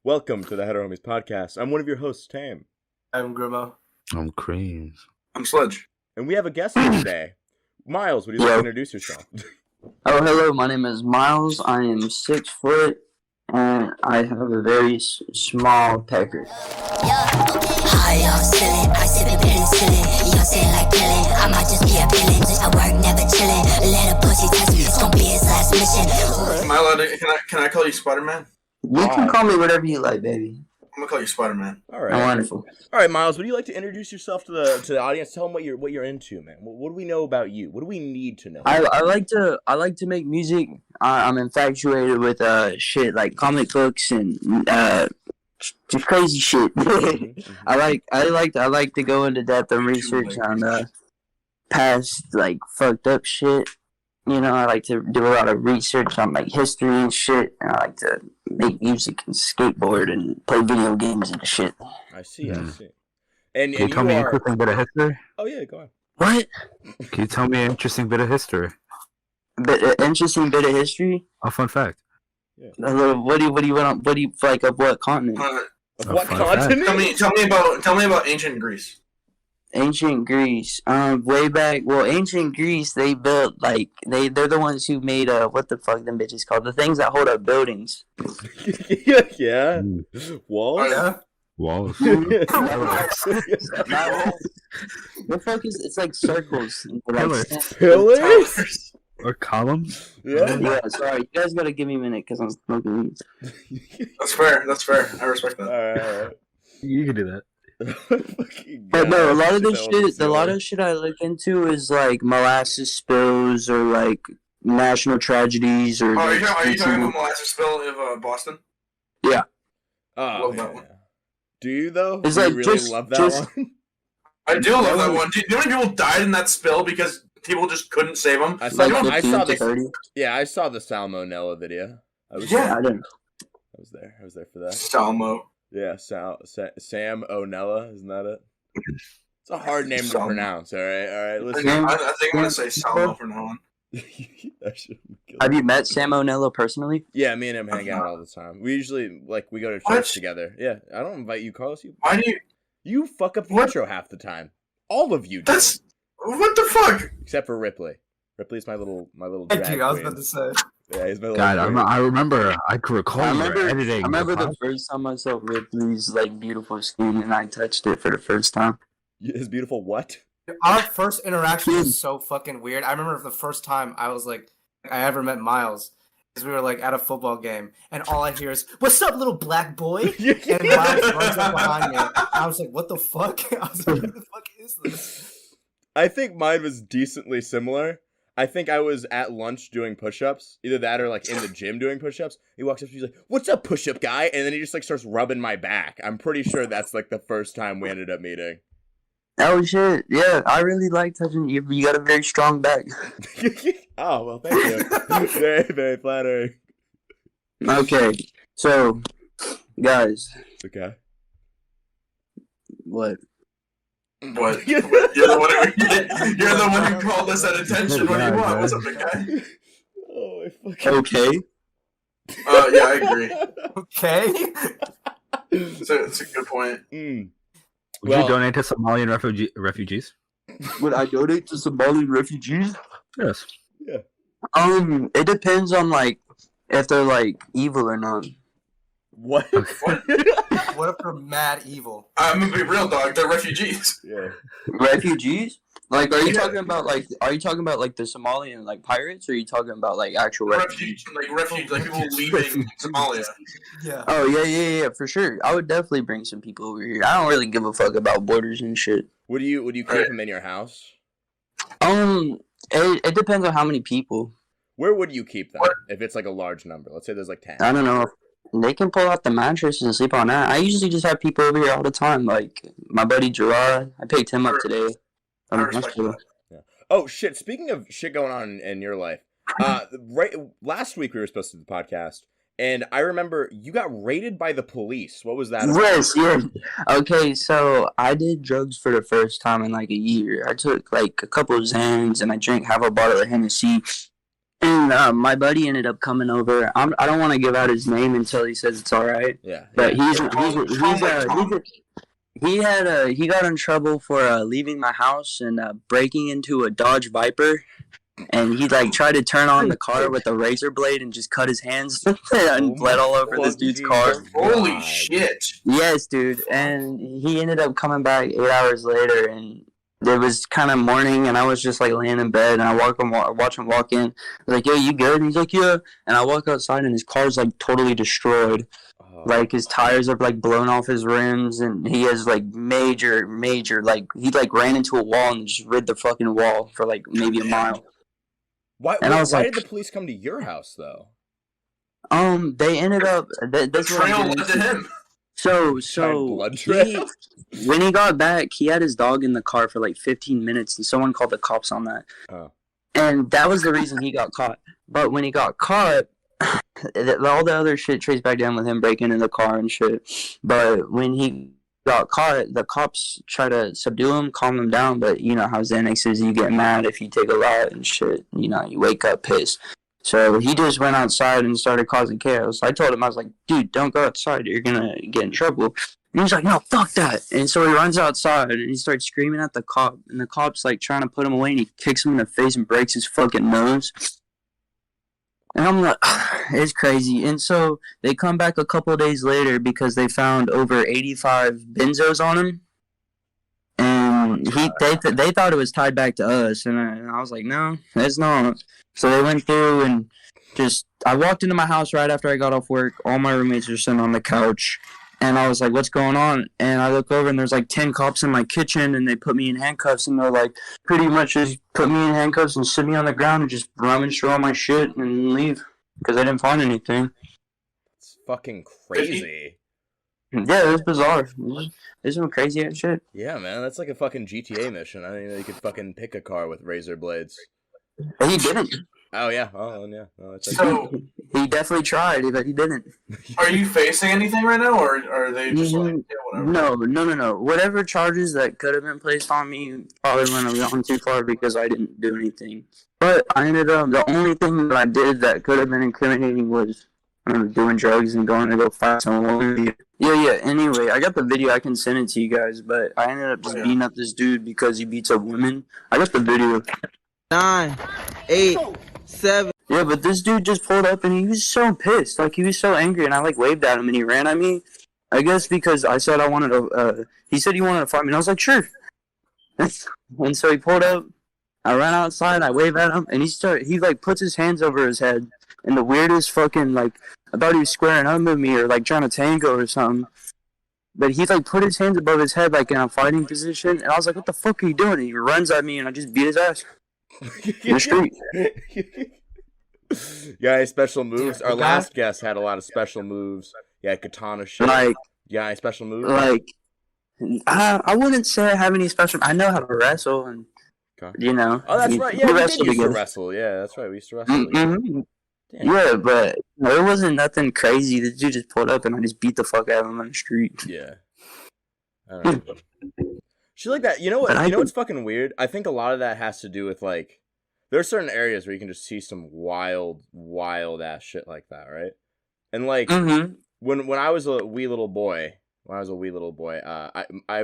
Welcome to the Hetero Homies podcast. I'm one of your hosts, Tam. I'm Grimo. I'm Creams. I'm Sledge. And we have a guest here today. Miles, would you like to introduce yourself? Oh, hello. My name is Miles. I am 6 foot, and I have a very small pecker. Hi, I'm silly. I sip it penicillin. You gon' say it like killing. I might just be a villain. I work, never chillin'. Let a pussy test me. It's gon' be his last mission. Am I allowed to? Can I call you Spider-Man? You can call me whatever you like, baby. I'm gonna call you Spider-Man. All right. Oh, wonderful. All right, Miles, would you like to introduce yourself to the audience? Tell them what you're into, man. What do we know about you? What do we need to know? I like to make music. I'm infatuated with shit like comic books and just crazy shit. I like to go into depth and research on past like fucked up shit. You know, I like to do a lot of research on like history and shit. And I like to make music and skateboard and play video games and shit. I see. And Can you tell me an interesting bit of history? Oh yeah, go on. What? Can you tell me an interesting bit of history? Interesting bit of history? A fun fact. Yeah. What do you want? What do you like? Of what continent? What continent? Tell me about ancient Greece. Ancient Greece. Way back. Well, ancient Greece, they built like they're the ones who made what the fuck them bitches called, the things that hold up buildings. Yeah. Walls. Oh yeah. Walls. What fuck is it's like circles? Pillars. Or columns? Yeah. Yeah. Sorry, you guys gotta give me a minute because I'm smoking weed. That's fair. I respect that. All right. You can do that. But no, a lot of shit I look into is like molasses spills or like national tragedies or. Are you talking about molasses spill of Boston? Yeah. Oh, Love that one. Do you though? It's do like you really just- love that just- one? I do love that one. Do you know how many people died in that spill because people just couldn't save them? I saw Like the 30. Yeah, I saw the salmonella video. I was Yeah. I didn't. I was there for that. Salmo. Yeah, Sam O'Nella, isn't that it? It's a hard name to Sam. pronounce. All right. I Listen. think I'm gonna say Salmo from now on. That should be good. Have you met Sam O'Nella personally? Yeah, me and him hang out all the time. We usually we go to church What? together. Yeah, I don't invite you, Carlos. Why do you? You fuck up the What? intro half the time. All of you do. That's what the fuck. Except for Ripley. Ripley's my little Thank drag you. I was queen. about to say. Yeah, he's my little God, queen. I remember. I could recall I you were remember. editing. I remember the first time I saw Ripley's like beautiful skin and I touched it for the first time. His beautiful what? Our first interaction was so fucking weird. I remember the first time I ever met Miles. Because we were like at a football game, and all I hear is "What's up, little black boy?" And Miles runs up behind me. I was like, "What the fuck?" I was like, "What the fuck is this?" I think mine was decently similar. I think I was at lunch doing push-ups. Either that or like in the gym doing push-ups. He walks up, he's like, "What's up, push-up guy?" And then he just like starts rubbing my back. I'm pretty sure that's like the first time we ended up meeting. Oh shit! Yeah, I really like touching you. You got a very strong back. Oh, well, thank you. Very, very flattering. Okay, so guys, Okay. what? What? You're the one who called us at attention. What do you want? What's up, big guy? Oh, my fucking... Okay. Yeah, I agree. Okay. It's a good point. Would you donate to Somalian refugees? Would I donate to Somali refugees? Yes. It depends on like if they're like evil or not. What? What if they're mad evil? I'm gonna be real, dog. They're refugees. Yeah. Refugees? Like, are you Yeah. talking about like the Somalian like pirates, or are you talking about like actual refugees? Refugees, like people leaving Somalia. Yeah. Oh yeah, for sure. I would definitely bring some people over here. I don't really give a fuck about borders and shit. Would you keep him in your house? It depends on how many people. Where would you keep them if it's like a large number? Let's say there's like 10. I don't know. They can pull out the mattress and sleep on that. I usually just have people over here all the time. Like my buddy Gerard, I picked him up today. I respect that. Oh shit! Speaking of shit going on in your life, right last week we were supposed to do the podcast, and I remember you got raided by the police. What was that about? Yes, yeah. Okay, so I did drugs for the first time in like a year. I took like a couple of Zans and I drank half a bottle of Hennessy. And my buddy ended up coming over. I don't want to give out his name until he says it's all right. Yeah. But he got in trouble for leaving my house and breaking into a Dodge Viper. And he like tried to turn on the car with a razor blade and just cut his hands and bled all over this dude's car. Holy shit! Yes, dude. And he ended up coming back 8 hours later, and it was kind of morning, and I was just like laying in bed, and I watch him walk in. I was like, "Yo, you good?" And he's like, "Yeah." And I walk outside, and his car's like totally destroyed. Like his tires are like blown off his rims, and he has like major like he like ran into a wall and just rid the fucking wall for like maybe a mile. Why did the police come to your house though? They ended up. The trail led to him. So blood trail? When he got back, he had his dog in the car for like 15 minutes, and someone called the cops on that. Oh. And that was the reason he got caught. But when he got caught, all the other shit traced back down with him breaking in the car and shit. But when he got caught, the cops try to subdue him, calm him down. But you know how Xanax is, you get mad if you take a lot and shit. You know, you wake up pissed. So he just went outside and started causing chaos. I told him, I was like, dude, don't go outside. You're going to get in trouble. And he's like, no, fuck that. And so he runs outside and he starts screaming at the cop. And the cop's like trying to put him away, and he kicks him in the face and breaks his fucking nose. And I'm like, it's crazy. And so they come back a couple of days later because they found over 85 benzos on him. And they thought it was tied back to us. And I was like, no, it's not. So they went through and I walked into my house right after I got off work. All my roommates are sitting on the couch. And I was like, what's going on? And I look over and there's like 10 cops in my kitchen, and they put me in handcuffs, and they're like, pretty much just put me in handcuffs and sit me on the ground and just rummage through all my shit and leave. Because I didn't find anything. It's fucking crazy. Yeah, it was bizarre. There's some crazy ass shit. Yeah, man, that's like a fucking GTA mission. I didn't know you could fucking pick a car with razor blades. He didn't. Oh, yeah. Oh, yeah. Oh, it's So, he definitely tried, but he didn't. are you facing anything right now, or are they just like, yeah, whatever? No. Whatever charges that could have been placed on me probably wouldn't have gone too far because I didn't do anything. But I ended up, the only thing that I did that could have been incriminating was doing drugs and going to go fight someone. Yeah. Anyway, I got the video. I can send it to you guys, but I ended up just beating up this dude because he beats up women. I got the video. 9, 8, 7. Yeah, but this dude just pulled up and he was so pissed. Like, he was so angry, and I, like, waved at him and he ran at me. I guess because I said I wanted to, he said he wanted to fight me, and I was like, sure. And so he pulled up. I ran outside, I waved at him, and he, like, puts his hands over his head in the weirdest fucking, like, I thought he was squaring up with me or, like, trying to tango or something. But he, like, put his hands above his head, like, in a fighting position, and I was like, what the fuck are you doing? And he runs at me, and I just beat his ass. In the street. Yeah, special moves. Our last guest had a lot of special moves. Yeah, katana shit. Like, yeah, special moves. Like, I wouldn't say I have any special. I know how to wrestle, and you know. Oh, that's right. Yeah, we did used to wrestle. Yeah, that's right. We used to wrestle. Mm-hmm. Yeah, but it wasn't nothing crazy. The dude just pulled up, and I just beat the fuck out of him on the street. Yeah. I don't know. Shit like that. You know what? You know what's fucking weird? I think a lot of that has to do with, like, there are certain areas where you can just see some wild ass shit like that, right? And like when I was a wee little boy, I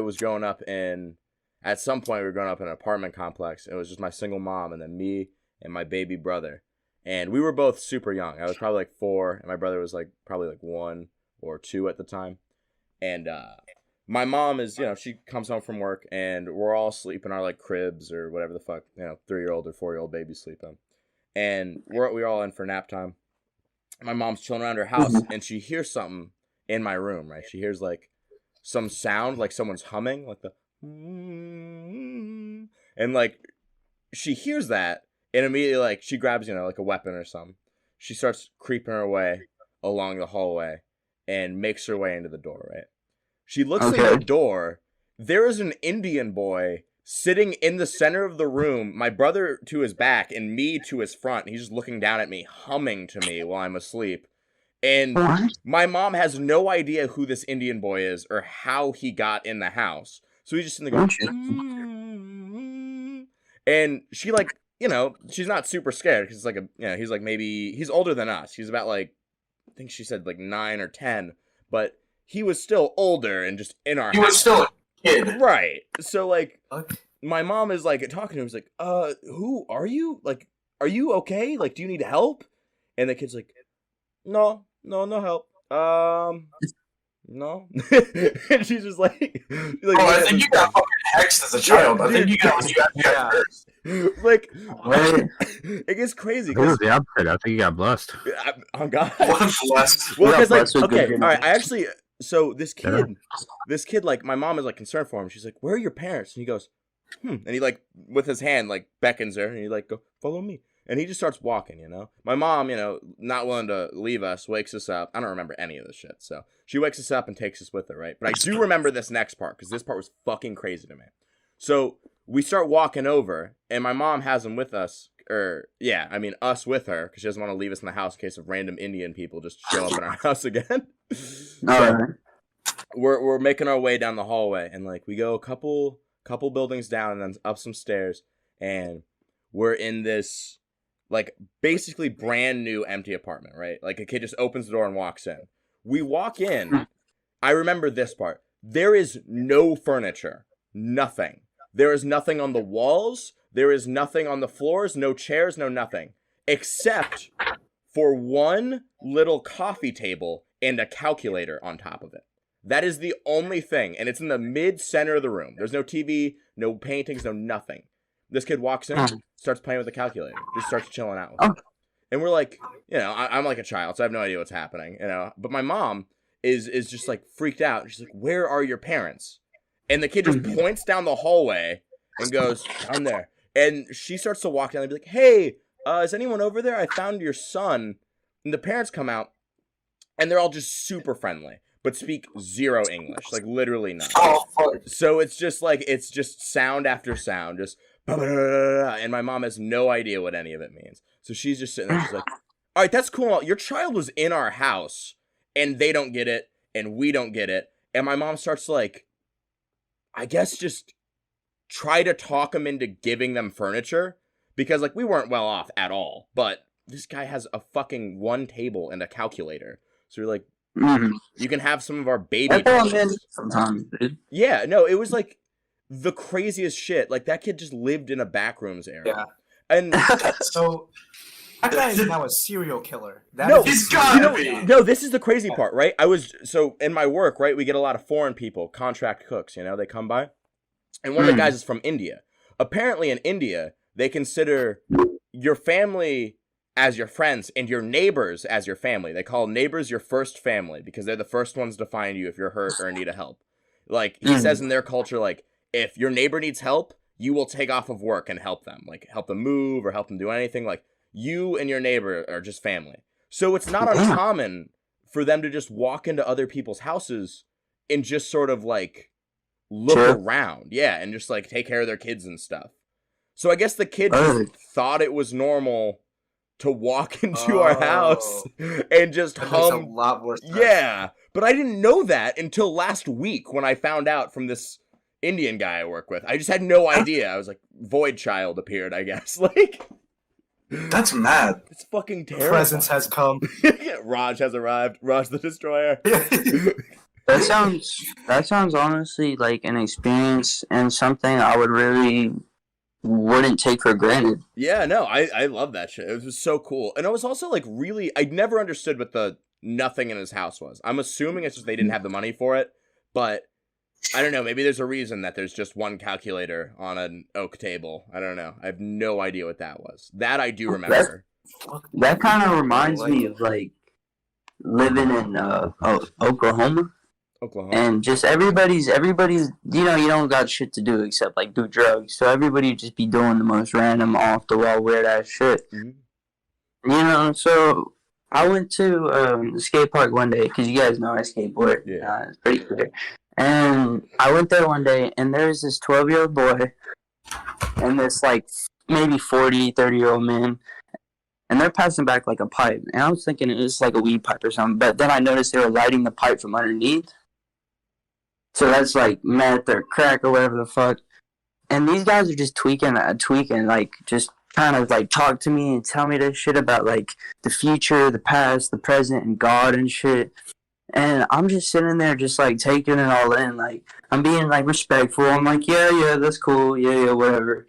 was growing up at some point we were growing up in an apartment complex. It was just my single mom and then me and my baby brother. And we were both super young. I was probably like 4 and my brother was like probably like 1 or 2 at the time. And my mom is, she comes home from work and we're all asleep in our like cribs or whatever the fuck, 3-year-old or 4-year-old babies sleep in. And we're all in for nap time. My mom's chilling around her house and she hears something in my room, right? She hears like some sound, like someone's humming, like the and like she hears that and immediately like she grabs, like a weapon or something. She starts creeping her way along the hallway and makes her way into the door, right? She looks at the door. There is an Indian boy sitting in the center of the room, my brother to his back and me to his front. He's just looking down at me, humming to me while I'm asleep. And my mom has no idea who this Indian boy is or how he got in the house. So he's just in the going, and she like she's not super scared because it's like he's like maybe he's older than us. He's about like I think she said like 9 or 10, but he was still older and just in our house. He was still a kid. Right. So like my mom is like talking to him. He's like, who are you? Like, are you okay? Like, do you need help? And the kid's like, no help. No. And she's just like I think you got fucking hexed as a child. I think you got when you actually got cursed. Like, it gets crazy. It was the opposite. I think you got blessed. Oh God. Blessed. Well, because like, okay, all right. I actually, so this kid, like, my mom is like concerned for him. She's like, "Where are your parents?" And he goes, and he like with his hand like beckons her, and he like go follow me. And he just starts walking, My mom, not willing to leave us, wakes us up. I don't remember any of this shit. So she wakes us up and takes us with her, right? But I do remember this next part because this part was fucking crazy to me. So we start walking over, and my mom has him with us. Us with her because she doesn't want to leave us in the house in case of random Indian people just show up in our house again. So we're making our way down the hallway, and like we go a couple buildings down and then up some stairs, and we're in this like basically brand new empty apartment, right? Like a kid just opens the door and walks in. We walk in. I remember this part. There is no furniture. Nothing. There is nothing on the walls. There is nothing on the floors. No chairs, no nothing. Except for one little coffee table and a calculator on top of it. That is the only thing. And it's in the mid-center of the room. There's no TV, no paintings, no nothing. This kid walks in, starts playing with the calculator, just starts chilling out with it. And we're like, I'm like a child, so I have no idea what's happening, But my mom is just like freaked out. And she's like, "Where are your parents?" And the kid just points down the hallway and goes, "Down there." And she starts to walk down and be like, "Hey, is anyone over there? I found your son." And the parents come out, and they're all just super friendly, but speak zero English, like literally none. So it's just sound after sound, just. And my mom has no idea what any of it means. So she's just sitting there. She's like, "All right, that's cool. Your child was in our house, and they don't get it, and we don't get it." And my mom starts to, like, I guess just try to talk him into giving them furniture. Because, like, we weren't well off at all. But this guy has a fucking one table and a calculator. So you're like, you can have some of our baby toys. Sometimes, dude. Yeah, no, it was like the craziest shit. Like, that kid just lived in a backrooms area. Yeah. And so that guy is now a serial killer. He's gotta be. No, this is the crazy part, right? So in my work, right, we get a lot of foreign people, contract cooks, they come by. And one of the guys is from India. Apparently in India, they consider your family as your friends and your neighbors as your family. They call neighbors your first family because they're the first ones to find you if you're hurt or in need of help. Like, he says in their culture, like, if your neighbor needs help, you will take off of work and help them. Like, help them move or help them do anything. Like, you and your neighbor are just family. So it's not uncommon for them to just walk into other people's houses and just sort of, like, look around. Yeah, and just, like, take care of their kids and stuff. So I guess the kid just thought it was normal to walk into our house and just hum. A lot worse. Yeah, but I didn't know that until last week when I found out from this Indian guy I work with. I just had no idea. I was like, Void Child appeared, I guess. Like, that's mad. It's fucking terrible. Presence has come. Raj has arrived. Raj the Destroyer. That sounds honestly like an experience and something I wouldn't take for granted. Yeah, no, I love that shit. It was so cool. And it was also like really, I never understood what the nothing in his house was. I'm assuming it's just they didn't have the money for it, but I don't know, maybe there's a reason that there's just one calculator on an oak table. I don't know. I have no idea what that was. That I do remember. That kind of reminds me of like living in Oklahoma. And just everybody's you don't got shit to do except like do drugs. So everybody just be doing the most random off the wall weird ass shit. So I went to the skate park one day because you guys know I skateboard. Yeah, it's pretty clear. And I went there one day and there's this 12-year-old boy and this like maybe 30-year-old man. And they're passing back like a pipe. And I was thinking it was like a weed pipe or something. But then I noticed they were lighting the pipe from underneath. So that's like meth or crack or whatever the fuck. And these guys are just tweaking, like just kind of like talk to me and tell me this shit about like the future, the past, the present, and God and shit. And I'm just sitting there, just like taking it all in. Like I'm being like respectful. I'm like, yeah, that's cool. Yeah, whatever.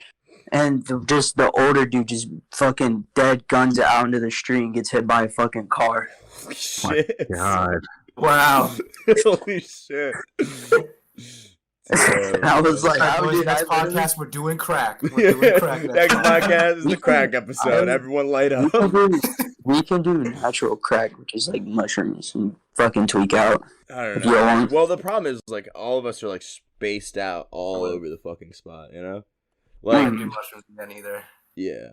And the older dude just fucking dead guns it out into the street and gets hit by a fucking car. Holy shit. God. Wow. Holy shit. I was like, next podcast, we're doing crack. We're doing crack next podcast is the crack episode. Everyone light up. We can do natural crack, which is like mushrooms and fucking tweak out. I don't know. Well, the problem is like all of us are like spaced out all over the fucking spot, you know? Like, I don't do mushrooms again either. Yeah.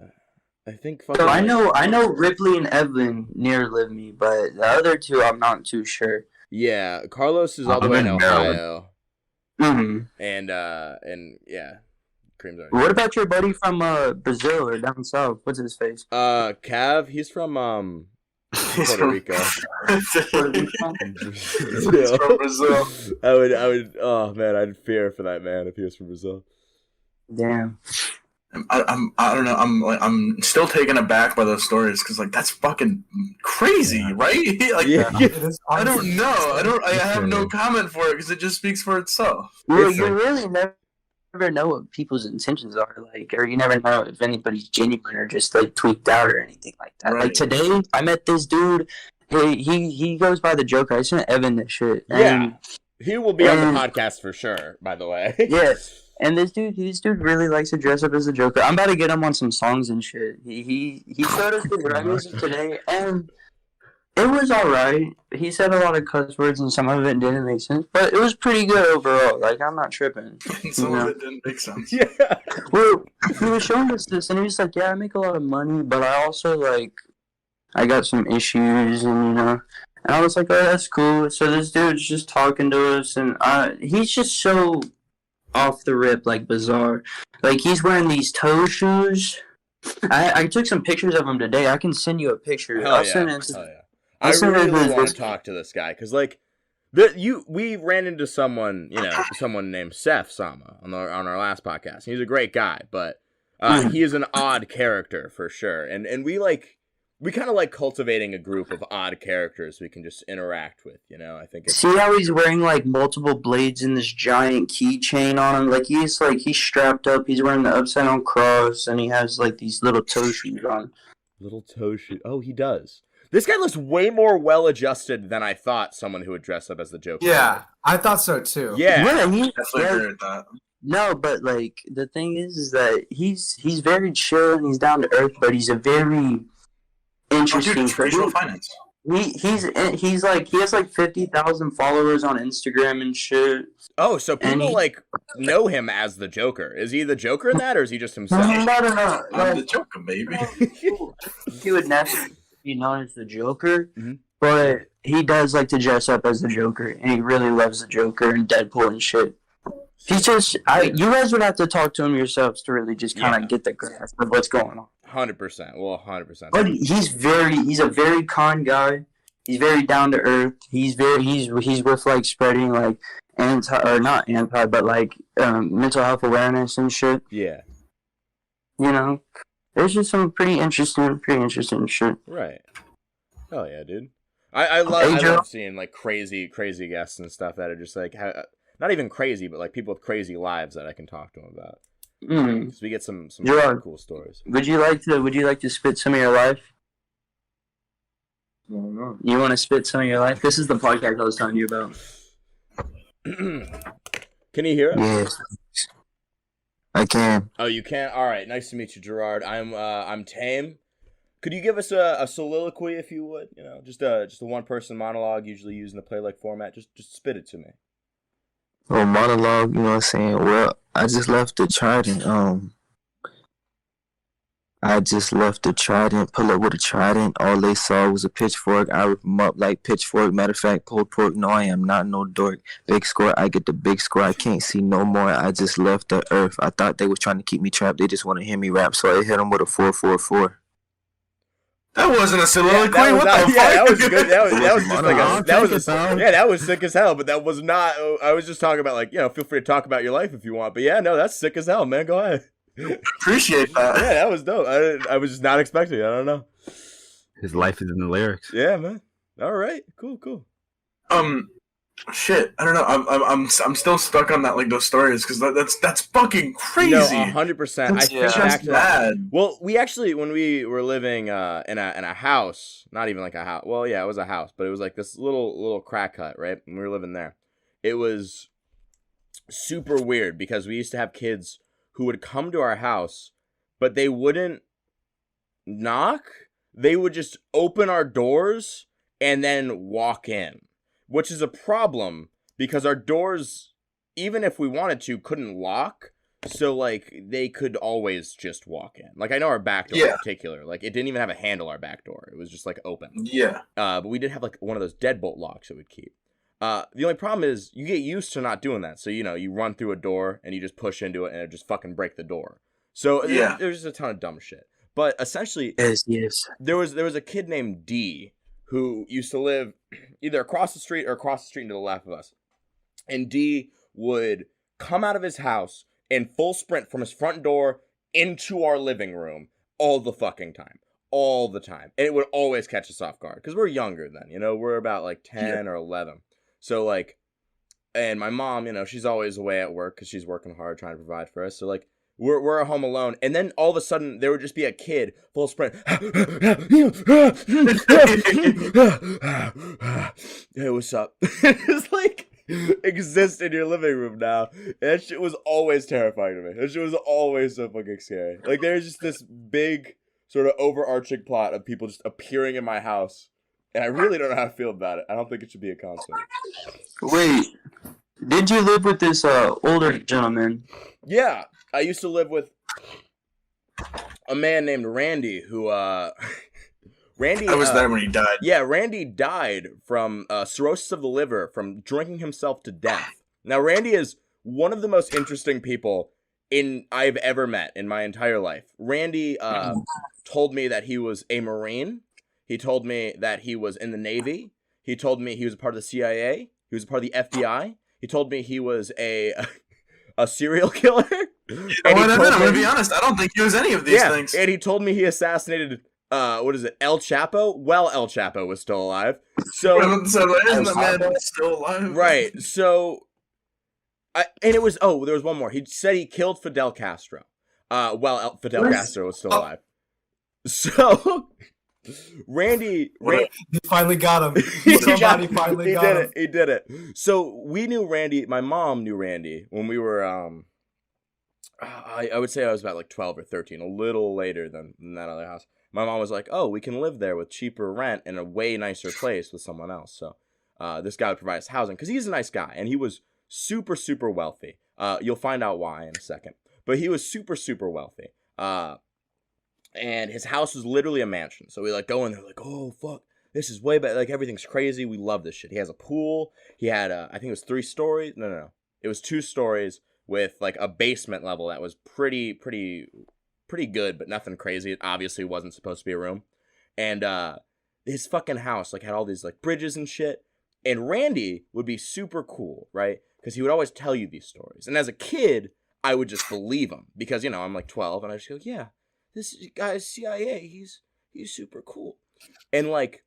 I think so I know Ripley and Evelyn near live me, but the other two I'm not too sure. Yeah, Carlos is all the way in Ohio. Mm-hmm. And yeah. Cream's already. What about your buddy from Brazil or down south? What's his face? Cav, he's from Puerto Rico. He's from Brazil. I would oh man, I'd fear for that man if he was from Brazil. Damn. I don't know. I'm still taken aback by those stories because like that's fucking crazy, right? Like, yeah. I don't know. I have no comment for it because it just speaks for itself. Well, you really never know what people's intentions are, like, or you never know if anybody's genuine or just like tweaked out or anything like that. Right. Like today, I met this dude. He goes by the Joker. I sent Evan this shit. Yeah, he will be on the podcast for sure. By the way. Yeah. And this dude really likes to dress up as a Joker. I'm about to get him on some songs and shit. He showed us his rap music today, and it was alright. He said a lot of cuss words, and some of it didn't make sense, but it was pretty good overall. Like, I'm not tripping. Some of it didn't make sense. Yeah. Well, he was showing us this, and he was like, yeah, I make a lot of money, but I also, like, I got some issues, and, you know. And I was like, oh, that's cool. So this dude's just talking to us, and he's just so off the rip, like, bizarre. Like, he's wearing these toe shoes. I took some pictures of him today. I can send you a picture. Hell yeah. I really want to talk to this guy because, like, we ran into someone, you know, someone named Seth Sama on our last podcast. He's a great guy, but he is an odd character for sure. And we kind of like cultivating a group of odd characters we can just interact with, you know? I think it's... See how he's wearing, like, multiple blades in this giant keychain on him? Like, he's strapped up, he's wearing the upside-down cross, and he has, like, these little toe shoes on. Little toe shoes. Oh, he does. This guy looks way more well-adjusted than I thought someone who would dress up as the Joker. Yeah, I thought so, too. Yeah. Definitely agree with that. No, but, like, the thing is that he's very chill and he's down to earth, but he's a very... interesting. Traditional finance. He has like 50,000 followers on Instagram and shit. Oh, so people like know him as the Joker. Is he the Joker in that, or is he just himself? No. I'm the Joker, baby. He would never be known as the Joker, but he does like to dress up as the Joker, and he really loves the Joker and Deadpool and shit. He's just, you guys would have to talk to him yourselves to really just kind of get the grasp of what's going on. 100%. Well, 100%. But he's a very kind guy. He's very down to earth. He's with like spreading like not anti, but like mental health awareness and shit. Yeah. You know, there's just some pretty interesting shit. Right. Oh yeah, dude. I love seeing like crazy guests and stuff that are just like not even crazy, but like people with crazy lives that I can talk to them about. Because we get some really cool stories. Would you like to spit some of your life? No. You want to spit some of your life? This is the podcast I was telling you about. Can you hear us? Yes, I can. Oh, you can? All right. Nice to meet you, Gerard. I'm Tame. Could you give us a soliloquy, if you would? You know, just a one-person monologue, usually used in the play-like format. Just spit it to me. Oh, monologue, you know what I'm saying? Well, I just left the Trident. Pull up with a Trident. All they saw was a pitchfork. I rip them up like pitchfork. Matter of fact, pulled pork. No, I am not no dork. Big score, I get the big score. I can't see no more. I just left the earth. I thought they was trying to keep me trapped. They just want to hear me rap, so I hit them with a 4-4-4. That wasn't a soliloquy. Yeah, that was good. That That was sick as hell. But that was not. I was just talking about like, you know, feel free to talk about your life if you want. But yeah, no, that's sick as hell, man. Go ahead. Appreciate that. Yeah, that was dope. I was just not expecting it. I don't know. His life is in the lyrics. Yeah, man. All right. Cool. Shit. I don't know. I'm still stuck on that, like, those stories, because that's fucking crazy. No, 100%. I think That's back to that. bad. Well, we actually, when we were living in a house, not even like a house. Well, yeah, it was a house, but it was like this little crack hut, right? When we were living there, it was super weird because we used to have kids who would come to our house, but they wouldn't knock. They would just open our doors and then walk in, which is a problem because our doors, even if we wanted to, couldn't lock. So, like, they could always just walk in. Like, I know our back door in particular. Like, it didn't even have a handle, our back door. It was just, like, open. Yeah. But we did have, like, one of those deadbolt locks that we'd keep. The only problem is you get used to not doing that. So, you run through a door and you just push into it and it just fucking break the door. So, there's just a ton of dumb shit. But essentially, yes. there was a kid named D who used to live either across the street or across the street and to the left of us. And D would come out of his house in full sprint from his front door into our living room all the fucking time. All the time. And it would always catch us off guard. Because we're younger then, we're about like 10 or 11. So like, and my mom, she's always away at work because she's working hard trying to provide for us. So like, we're at home alone, and then all of a sudden there would just be a kid full sprint. Hey, what's up? It's like exist in your living room now. And that shit was always terrifying to me. That shit was always so fucking scary. Like there's just this big sort of overarching plot of people just appearing in my house, and I really don't know how to feel about it. I don't think it should be a constant. Wait, did you live with this older gentleman? Yeah. I used to live with a man named Randy who, Randy... I was there when he died. Yeah, Randy died from cirrhosis of the liver from drinking himself to death. Now, Randy is one of the most interesting people I've ever met in my entire life. Randy told me that he was a Marine. He told me that he was in the Navy. He told me he was a part of the CIA. He was a part of the FBI. He told me he was a serial killer. I'm gonna be honest. I don't think he was any of these things. And he told me he assassinated, El Chapo? Well, El Chapo was still alive. So isn't the man still alive? Right. So, there was one more. He said he killed Fidel Castro. Fidel Castro was still alive. So, Randy finally got him. Somebody finally got him. He did it. So we knew Randy. My mom knew Randy when we were. I would say I was about like 12 or 13, a little later than that other house. My mom was like, "Oh, we can live there with cheaper rent in a way nicer place with someone else." So this guy would provide us housing because he's a nice guy and he was super, super wealthy. You'll find out why in a second. But he was super, super wealthy. And his house was literally a mansion. So we like go in there like, oh, fuck, this is way better. Like everything's crazy. We love this shit. He has a pool. He had, I think it was 3 stories. No. It was 2 stories with like a basement level that was pretty good, but nothing crazy. It obviously wasn't supposed to be a room. And his fucking house like had all these like bridges and shit. And Randy would be super cool, right? Because he would always tell you these stories. And as a kid, I would just believe him because, I'm like 12 and I just go, yeah. This guy's CIA. He's super cool. And like,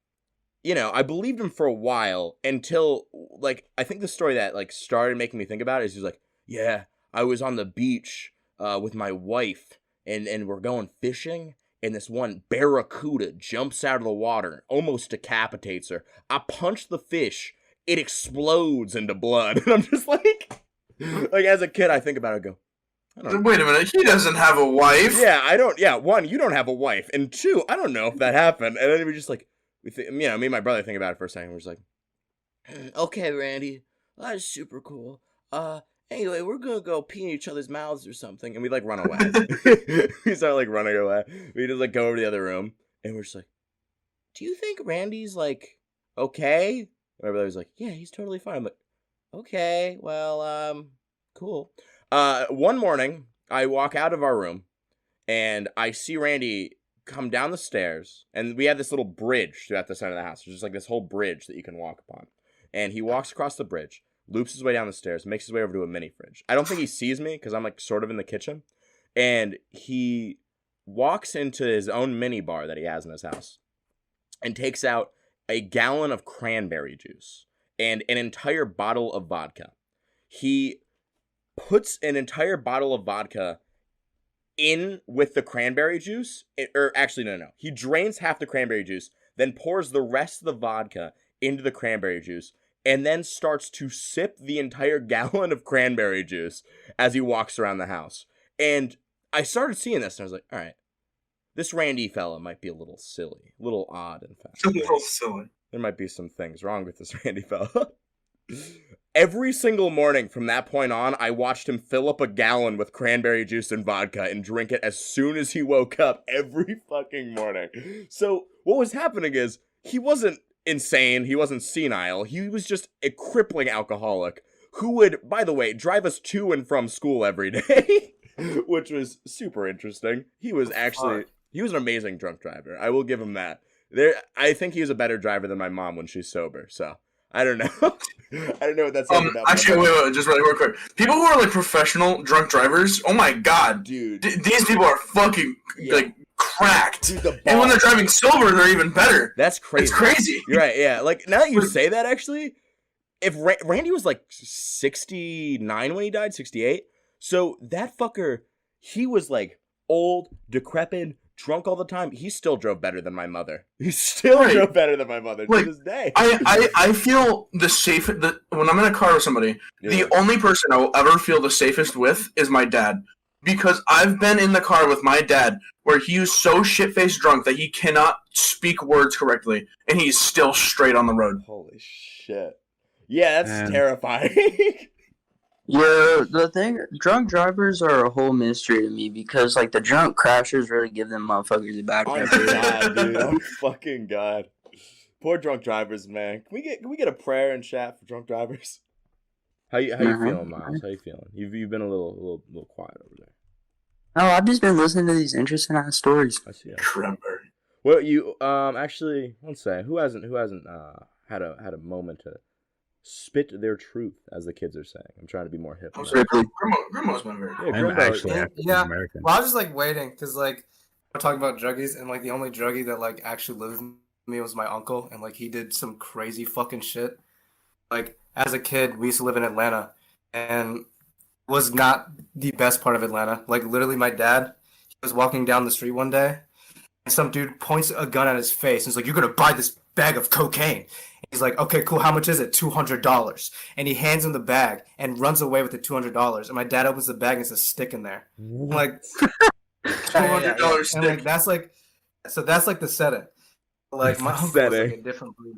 I believed him for a while until like, I think the story that like started making me think about it is he was like, yeah, I was on the beach with my wife and we're going fishing and this one barracuda jumps out of the water, almost decapitates her. I punch the fish. It explodes into blood. And I'm just like as a kid, I think about it and go, wait a minute, he doesn't have a wife. Yeah, I don't. Yeah, 1, you don't have a wife, and 2, I don't know if that happened. And then we just like, me and my brother think about it for a second. We're just like, okay, Randy, that's super cool. Anyway, we're gonna go pee in each other's mouths or something, and we like run away. We start like running away. We just like go over to the other room, and we're just like, do you think Randy's like okay? My brother's like, yeah, he's totally fine. I'm like, okay, well, cool. One morning, I walk out of our room, and I see Randy come down the stairs, and we have this little bridge at the center of the house. There's just like this whole bridge that you can walk upon. And he walks across the bridge, loops his way down the stairs, makes his way over to a mini fridge. I don't think he sees me, because I'm like sort of in the kitchen. and he walks into his own mini bar that he has in his house and takes out a gallon of cranberry juice and an entire bottle of vodka. He puts an entire bottle of vodka in with the cranberry juice, or actually, no. He drains half the cranberry juice, then pours the rest of the vodka into the cranberry juice, and then starts to sip the entire gallon of cranberry juice as he walks around the house. And I started seeing this, and I was like, all right, this Randy fella might be a little silly, a little odd, in fact. A little silly. There might be some things wrong with this Randy fella. Every single morning from that point on, I watched him fill up a gallon with cranberry juice and vodka and drink it as soon as he woke up every fucking morning. So what was happening is he wasn't insane. He wasn't senile. He was just a crippling alcoholic who would, by the way, drive us to and from school every day, which was super interesting. He was an amazing drunk driver. I will give him that. I think he was a better driver than my mom when she's sober, so I don't know. I don't know what that's about. Actually, wait, just really real quick. People who are like professional drunk drivers, oh my god, dude, these people are fucking like cracked. Dude, and when they're driving sober, they're even better. That's crazy. It's crazy. You're right. Yeah, like now that you say that, actually, if Randy was like 69 when he died, 68, so that fucker, he was like old, decrepit, drunk all the time. He still drove better than my mother. He still drove better than my mother to this day. I feel the safest when I'm in a car with somebody. Yeah. The only person I will ever feel the safest with is my dad, because I've been in the car with my dad where he was so shit-faced drunk that he cannot speak words correctly, and he's still straight on the road. Holy shit! Yeah, that's terrifying. Yeah, the thing, drunk drivers are a whole mystery to me, because like the drunk crashers really give them motherfuckers a bad rap. Oh god, dude! Oh fucking god! Poor drunk drivers, man. Can we get a prayer in chat for drunk drivers? How you feeling, Miles? How you feeling? You've been a little quiet over there. Oh, I've just been listening to these interesting ass stories. I see. Cranberry. Well, you actually, let's say who hasn't had a moment to spit their truth, as the kids are saying. I'm trying to be more hip. Grandma's been very cool. Yeah, American. Well, I was just like waiting because like we're talking about druggies, and like the only druggie that like actually lived with me was my uncle, and like he did some crazy fucking shit. Like as a kid, we used to live in Atlanta, and was not the best part of Atlanta. Like literally, my dad, he was walking down the street one day, and some dude points a gun at his face and is like, "You're gonna buy this bag of cocaine." He's like, "Okay, cool. How much is it?" $200. And he hands him the bag and runs away with the $200. And my dad opens the bag and it's a stick in there. I'm like, $200 stick. And like that's like the setting. Like my uncle was like a different breed.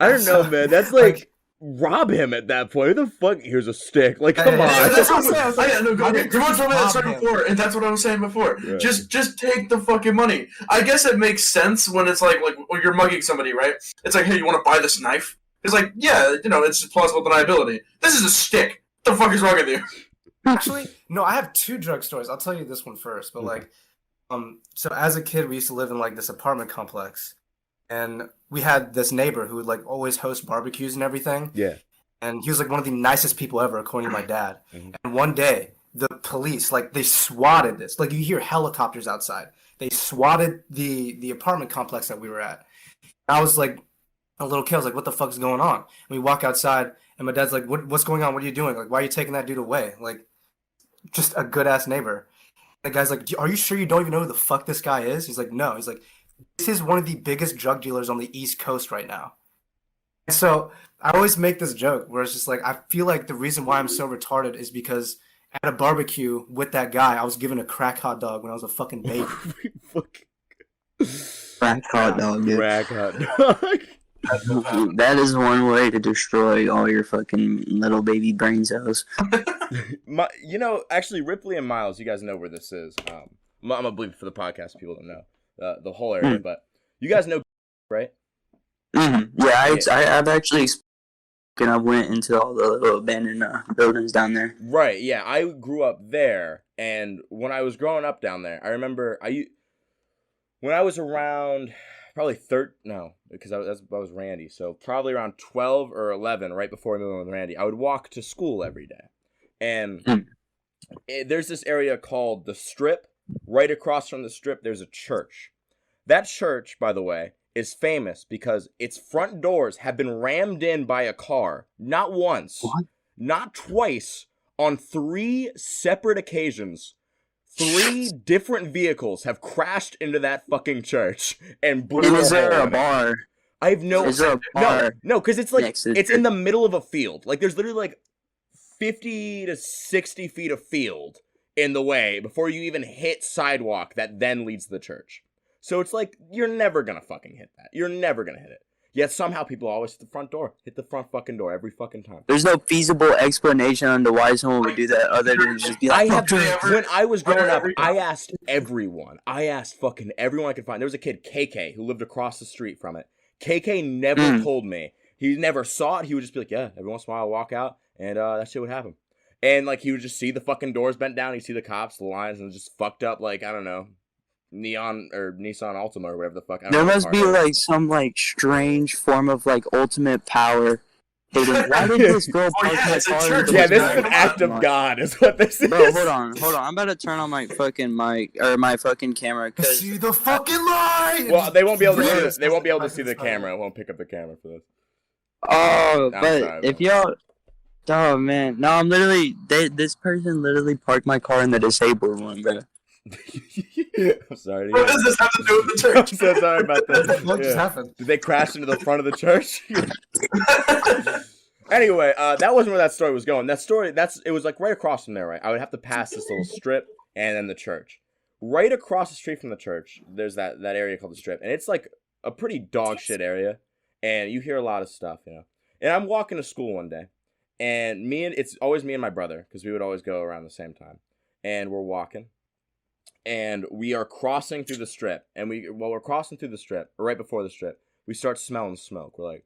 I don't know, man. That's like rob him at that point. Who the fuck? Here's a stick. Like, come on. That's what I'm saying. Grandma told me that before, and that's what I was saying before. Yeah. Just take the fucking money. I guess it makes sense when it's like when you're mugging somebody, right? It's like, hey, you want to buy this knife? It's like, yeah, it's plausible deniability. This is a stick. What the fuck is wrong with you? Actually, no, I have two drug stories. I'll tell you this one first. But like, so as a kid, we used to live in like this apartment complex. And we had this neighbor who would like always host barbecues and everything. Yeah. And he was like one of the nicest people ever, according to my dad. Mm-hmm. And one day, the police, like they swatted this. Like you hear helicopters outside. They swatted the apartment complex that we were at. And I was like a little kid. I was like, what the fuck is going on? And we walk outside and my dad's like, what's going on? What are you doing? Like, why are you taking that dude away? Like, just a good ass neighbor. And the guy's like, are you sure you don't even know who the fuck this guy is? He's like, no. He's like, this is one of the biggest drug dealers on the East Coast right now. And so I always make this joke where it's just like, I feel like the reason why I'm so retarded is because at a barbecue with that guy, I was given a crack hot dog when I was a fucking baby. Crack hot dog, dude. Crack hot dog. That is one way to destroy all your fucking little baby brain cells. Actually, Ripley and Miles, you guys know where this is. I'm gonna believe it for the podcast. People don't know the whole area, but you guys know, right? Mm-hmm. Yeah, I've actually. And I went into all the little abandoned buildings down there. Right. Yeah, I grew up there, and when I was growing up down there, I remember when I was around. Probably because I was Randy, so probably around 12 or 11, right before I moved in with Randy, I would walk to school every day, and there's this area called the Strip. Right across from the Strip, there's a church. That church, by the way, is famous because its front doors have been rammed in by a car, not once, not twice, on 3 separate occasions. 3 different vehicles have crashed into that fucking church and blew Is there a hole a in it. bar? I have no. Is there a bar? No, because it's like next to the it's in the middle of a field. Like there's literally like 50 to 60 feet of field in the way before you even hit sidewalk that then leads to the church. So it's like you're never gonna fucking hit that. You're never gonna hit it. Yet somehow people always hit the front door. Hit the front fucking door every fucking time. There's no feasible explanation on why someone would do that other than just be like, when I was growing up, I asked everyone. I asked fucking everyone I could find. There was a kid, KK, who lived across the street from it. KK never told me. He never saw it. He would just be like, yeah, every once in a while I'll walk out and that shit would happen. And like he would just see the fucking doors bent down. He'd see the cops, the lines, and just fucked up like, I don't know, Neon or Nissan Altima or whatever the fuck. there must be like some like strange form of like ultimate power. Why did this girl park that car? Yeah, this is an act of God, is what this is. Bro, hold on. I'm about to turn on my fucking mic or my fucking camera. Cause see the fucking light. Well, they won't be able to see this. They won't be able to see the camera. It won't pick up the camera for this. Oh, I'm but sorry, if y'all, oh man, no, I'm literally. This person literally parked my car in the disabled one, bro. I'm sorry. What does this have to do with the church? I'm so sorry about that. What just happened? Did they crash into the front of the church? Anyway, that wasn't where that story was going. That story, it was like right across from there, right? I would have to pass this little strip and then the church. Right across the street from the church, there's that area called the Strip, and it's like a pretty dog shit area, and you hear a lot of stuff, you know. And I'm walking to school one day, and it's always me and my brother, because we would always go around the same time, and we're walking. And we are crossing through the Strip, and while we're crossing through the Strip, or right before the Strip, we start smelling smoke. We're like,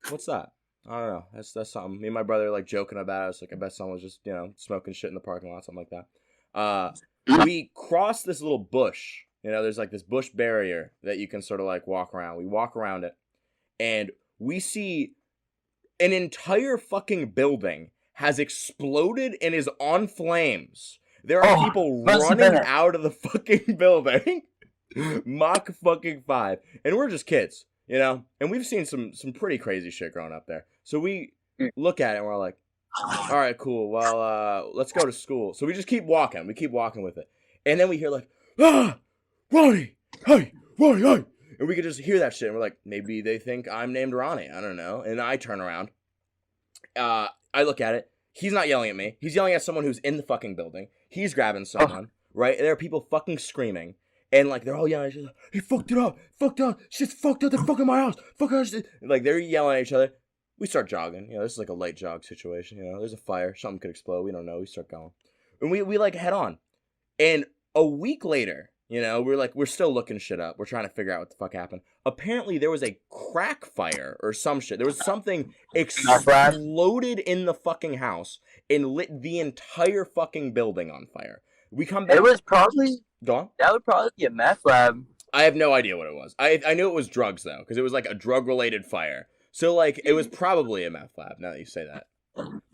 "What's that?" I don't know. That's something. Me and my brother are like joking about it. It's like I bet someone was just smoking shit in the parking lot, something like that. We cross this little bush. There's like this bush barrier that you can sort of like walk around. We walk around it, and we see an entire fucking building has exploded and is on flames. There are people running out of the fucking building. Mach fucking 5. And we're just kids, And we've seen some pretty crazy shit growing up there. So we look at it and we're like, all right, cool. Well, let's go to school. So we just keep walking. We keep walking with it. And then we hear like, Ronnie, hey, Ronnie, hey. And we could just hear that shit. And we're like, maybe they think I'm named Ronnie. I don't know. And I turn around. I look at it. He's not yelling at me. He's yelling at someone who's in the fucking building. He's grabbing someone, right? And there are people fucking screaming. And, like, they're all yelling at each other. He fucked it up. Fucked up. Shit's fucked up. They're fucking my house. Fuck us. Like, they're yelling at each other. We start jogging. This is like a light jog situation. There's a fire. Something could explode. We don't know. We start going. And we like, head on. And a week later, we're still looking shit up. We're trying to figure out what the fuck happened. Apparently, there was a crack fire or some shit. There was something exploded in the fucking house and lit the entire fucking building on fire. We come back. It was probably... Go on. That would probably be a meth lab. I have no idea what it was. I knew it was drugs, though, because it was like a drug-related fire. So, like, it was probably a meth lab, now that you say that.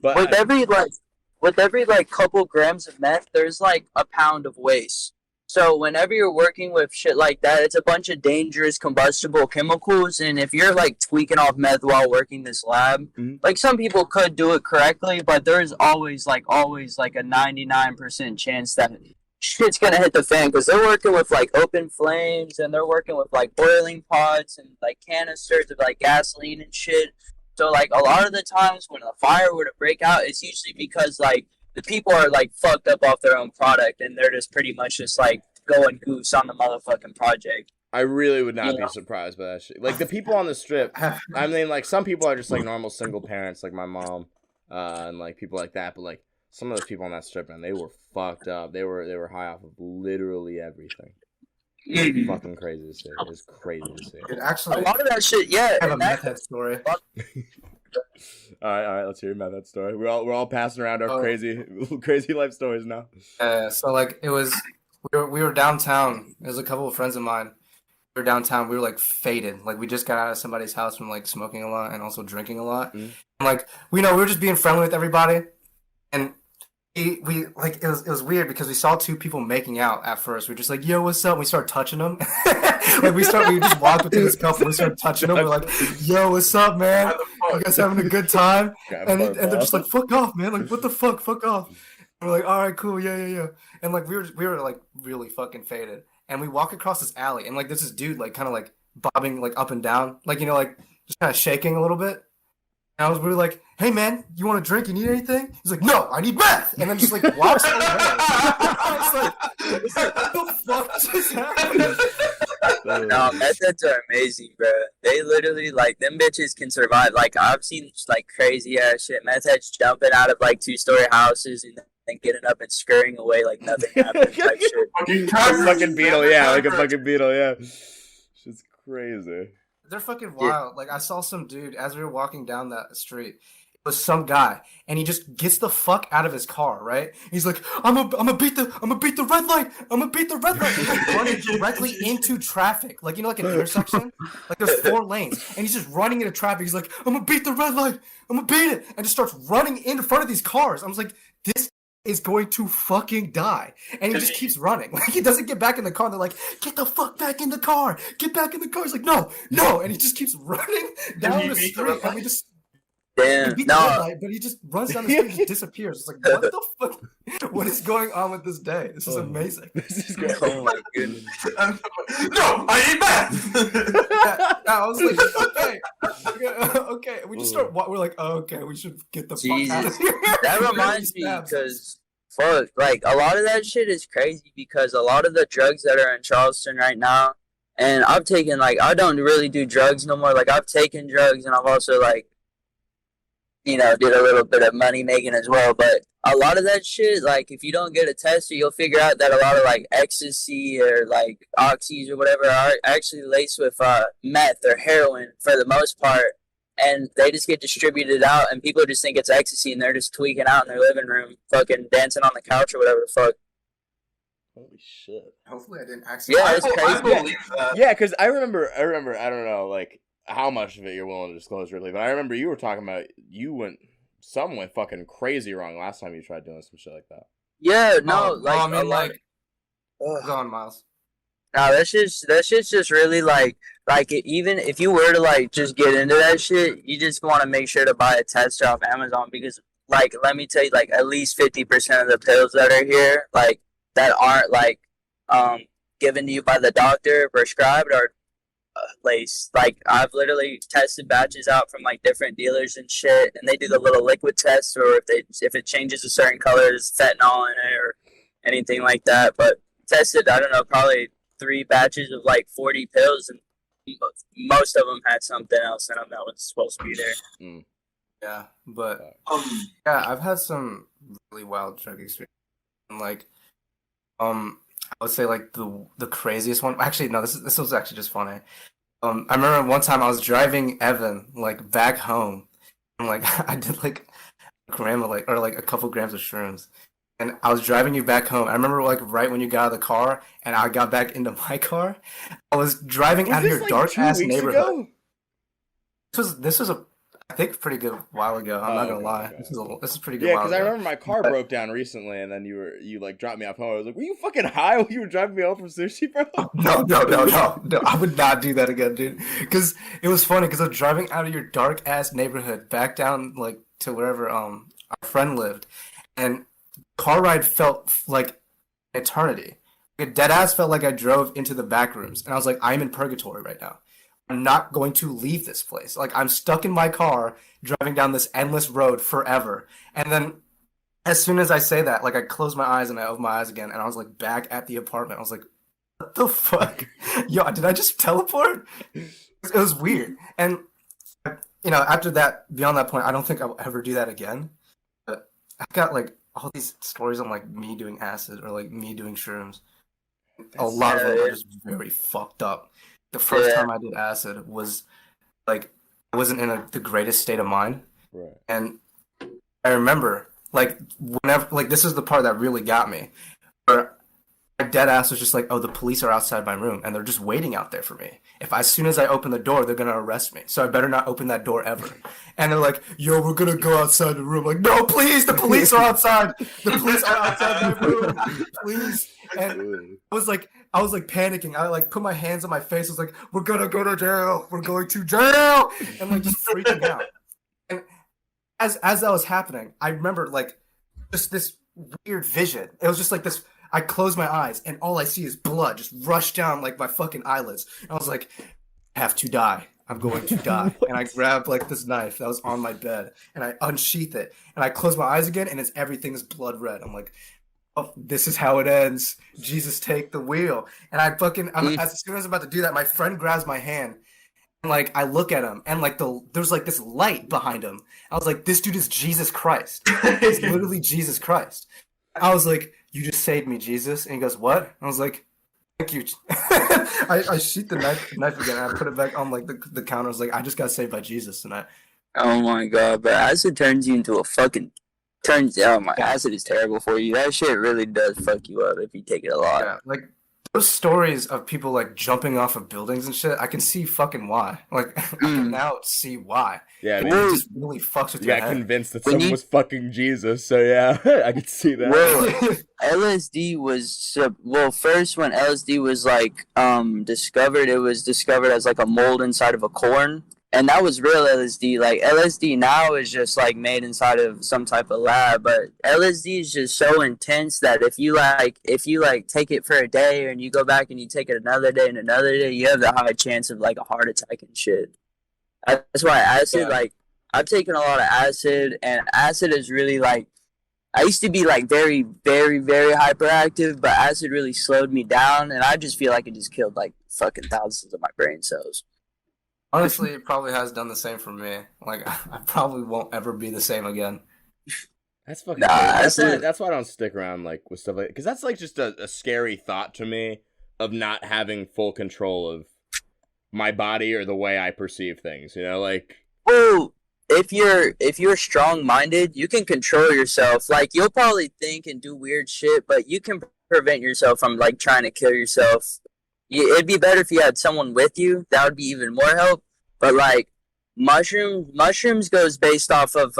But with every couple grams of meth, there's like a pound of waste. So whenever you're working with shit like that, it's a bunch of dangerous combustible chemicals. And if you're like tweaking off meth while working this lab, like some people could do it correctly, but there's always like a 99% chance that shit's gonna hit the fan because they're working with like open flames and they're working with like boiling pots and like canisters of like gasoline and shit. So like a lot of the times when a fire were to break out, it's usually because like the people are like fucked up off their own product and they're just pretty much just like going goose on the motherfucking project. I really would not be surprised by that shit. Like the people on the Strip, I mean, like some people are just like normal single parents, like my mom, and like people like that. But like some of those people on that Strip, man, they were fucked up. They were high off of literally everything. It's fucking crazy to see. It's crazy to see. Dude, actually, a lot of that shit, yeah. I have a meth head story. All right. Let's hear about that story. We're all passing around our crazy life stories now. So like it was, we were downtown. There's a couple of friends of mine. We were downtown. We were like faded. Like we just got out of somebody's house from like smoking a lot and also drinking a lot. And like we were just being friendly with everybody. And we like it was weird because we saw two people making out at first. We are just like, yo, what's up? And we started touching them. Like we just walked up to this couple. We started touching them. We're like, yo, what's up, man? You guys having a good time? And they're just like, fuck off, man. Like, what the fuck off. And we're like, all right, cool, yeah. And like we were like really fucking faded. And we walk across this alley, and like there's this dude like kind of like bobbing like up and down, like like just kind of shaking a little bit. And we were like, hey man, you want a drink? You need anything? He's like, no, I need meth. And then just like walks away. I was like, what the fuck just happened? No, meth heads are amazing, bro. They literally, like, them bitches can survive. Like, I've seen, like, crazy ass shit. Meth heads jumping out of, like, 2-story houses and then getting up and scurrying away like nothing happened type shit. Like a fucking beetle, yeah. Like a fucking beetle, yeah. Shit's crazy. They're fucking wild. Yeah. Like, I saw some dude as we were walking down that street. It was some guy, and he just gets the fuck out of his car, right? He's like, I'm gonna beat the red light. I'm gonna beat the red light. He's like running directly into traffic. Like, like an intersection? Like, there's 4 lanes, and he's just running into traffic. He's like, I'm gonna beat the red light. I'm gonna beat it. And just starts running in front of these cars. I was like, this is going to fucking die. And he just keeps running. Like, he doesn't get back in the car. And they're like, get the fuck back in the car. Get back in the car. He's like, no. And he just keeps running down the street. And we just... Damn, no. Light, but he just runs down the street and just disappears. It's like, what the fuck? What is going on with this day? This is amazing. This is great. Oh my goodness. No, I need that. I was like, okay. We just start. We're like, okay, we should get the fuck out of here. That reminds me because, fuck, like a lot of that shit is crazy because a lot of the drugs that are in Charleston right now, and I've taken like I don't really do drugs no more. Like I've taken drugs and I've also like. Did a little bit of money making as well. But a lot of that shit, like, if you don't get a tester, you'll figure out that a lot of, like, ecstasy or, like, oxys or whatever are actually laced with meth or heroin for the most part. And they just get distributed out, and people just think it's ecstasy, and they're just tweaking out in their living room, fucking dancing on the couch or whatever the fuck. Holy shit. Hopefully I didn't accidentally. Yeah, it's crazy. I believe that. Yeah, because I remember, I don't know, like, how much of it you're willing to disclose, really, but I remember you were talking about some went fucking crazy wrong last time you tried doing some shit like that. Yeah, no, go on, Miles. No, that shit's just really like even if you were to like just get into that shit, you just want to make sure to buy a tester off Amazon because like let me tell you, like at least 50% of the pills that are here, like that aren't like given to you by the doctor prescribed are laced. Like I've literally tested batches out from like different dealers and shit, and they do the little liquid test, or if it changes a certain color, there's fentanyl in it or anything like that. But tested, I don't know, probably 3 batches of like 40 pills, and most of them had something else in them that was supposed to be there. Yeah, but yeah, I've had some really wild drug experiences. Like, I would say like the craziest one. Actually, no, this was actually just funny. I remember one time I was driving Evan like back home, and like I did like a gram of like a couple grams of shrooms, and I was driving you back home. I remember like right when you got out of the car, and I got back into my car. I was driving out of your dark ass neighborhood. Ago? This was I think pretty good while ago. I'm not gonna lie. Okay. This is pretty good. Yeah, because I remember my car broke down recently, and then you like dropped me off home. I was like, "Were you fucking high when you were driving me home from sushi, bro?" No. I would not do that again, dude. Because it was funny. Because I was driving out of your dark ass neighborhood back down like to wherever our friend lived, and car ride felt like eternity. It dead ass felt like I drove into the back rooms, and I was like, "I'm in purgatory right now. I'm not going to leave this place. Like, I'm stuck in my car driving down this endless road forever." And then as soon as I say that, like, I close my eyes and I open my eyes again, and I was like back at the apartment. I was like, what the fuck? Yo, did I just teleport? It was weird. And, after that, beyond that point, I don't think I'll ever do that again. But I've got, like, all these stories on, like, me doing acid or, like, me doing shrooms. A lot of them are just very fucked up. The first time I did acid was, like, I wasn't in the greatest state of mind. Right. And I remember, like, whenever, like, this is the part that really got me. Where my dead ass was just like, oh, the police are outside my room and they're just waiting out there for me. As soon as I open the door, they're gonna arrest me. So I better not open that door ever. And they're like, yo, we're gonna go outside the room. Like, no, please, the police are outside. The police are outside my room. Please. And I was like panicking. I like put my hands on my face. I was like, we're gonna go to jail. We're going to jail. And like just freaking out. And as that was happening, I remember like just this weird vision. It was just like this. I close my eyes and all I see is blood just rush down like my fucking eyelids. And I was like, I have to die. I'm going to die. And I grabbed like this knife that was on my bed and I unsheath it and I close my eyes again and everything is blood red. I'm like, oh, this is how it ends. Jesus, take the wheel. And as soon as I was about to do that, my friend grabs my hand. And like I look at him and like there's like this light behind him. I was like, this dude is Jesus Christ. It's literally Jesus Christ. I was like, you just saved me, Jesus. And he goes, what? I was like, thank you. I sheath the knife again. And I put it back on like the counter. I was like, I just got saved by Jesus tonight. Oh my god, but acid turns you into a fucking acid is terrible for you. That shit really does fuck you up if you take it a lot. Yeah, like those stories of people like jumping off of buildings and shit, I can see fucking why. Like I can now see why. Yeah, it just really fucks with your head. You got convinced that someone was fucking Jesus, so yeah, I can see that. Well, LSD was first when LSD was like discovered, it was discovered as like a mold inside of a corn. And that was real LSD. Like LSD now is just like made inside of some type of lab, but LSD is just so intense that if you take it for a day and you go back and you take it another day and another day, you have the high chance of like a heart attack and shit. That's why acid, like I've taken a lot of acid, and acid is really like, I used to be like very, very, very hyperactive, but acid really slowed me down, and I just feel like it just killed like fucking thousands of my brain cells. Honestly, it probably has done the same for me. Like, I probably won't ever be the same again. That's fucking that's why I don't stick around, like, with stuff like that. Because that's, like, just a scary thought to me of not having full control of my body or the way I perceive things, you know? Like... Well, if you're strong-minded, you can control yourself. Like, you'll probably think and do weird shit, but you can prevent yourself from, like, trying to kill yourself. It'd be better if you had someone with you. That would be even more help. But like mushrooms goes based off of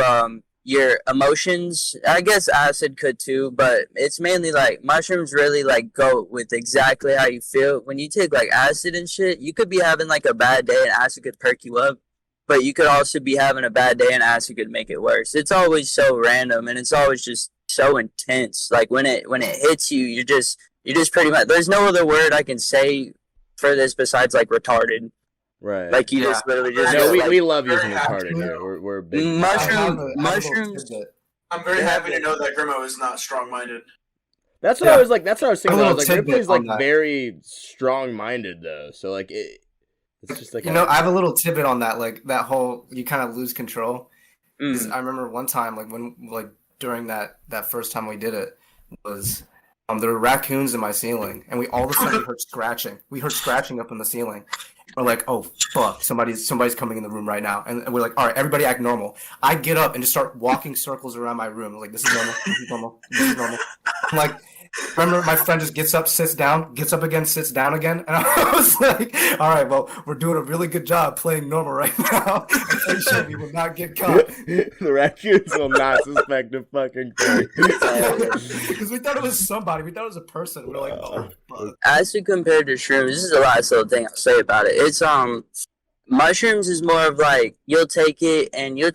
your emotions. I guess acid could too, but it's mainly like mushrooms really like go with exactly how you feel. When you take like acid and shit, you could be having like a bad day and acid could perk you up, but you could also be having a bad day and acid could make it worse. It's always so random and it's always just so intense. Like when it hits you, you're just pretty much, there's no other word I can say for this besides like retarded. Right. Like you just literally just. No, we love using retarded here. We're big. Mushrooms. I'm very happy to know that Grimo is not strong-minded. That's what I was like. That's what I was thinking. I was like, Ripley's like very strong-minded though. So like it's just like I have a little tidbit on that. Like that whole you kind of lose control. I remember one time like during that first time we did it was. There were raccoons in my ceiling, and we all of a sudden heard scratching. We heard scratching up in the ceiling. We're like, oh, fuck, somebody's coming in the room right now. And we're like, all right, everybody act normal. I get up and just start walking circles around my room. I'm like, this is normal, this is normal, this is normal. I'm like, remember my friend just gets up, sits down, gets up again, sits down again. And I was like, all right, well, we're doing a really good job playing normal right now. I'm pretty sure we will not get caught. The raccoons will not suspect a fucking thing. Because we thought it was somebody. We thought it was a person. We were like, oh, fuck. Acid compared to shrooms, this is the last little thing I'll say about it. It's, mushrooms is more of like, you'll take it and you'll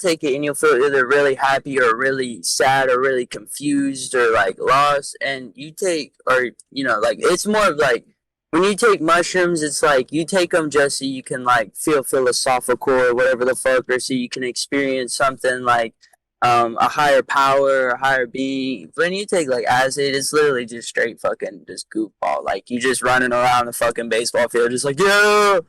feel either really happy or really sad or really confused or like lost. And it's more of like, when you take mushrooms, it's like you take them just so you can like feel philosophical or whatever the fuck, or so you can experience something like a higher power, a higher being. When you take like acid, it's literally just straight fucking just goofball. Like you just running around the fucking baseball field, just like yeah.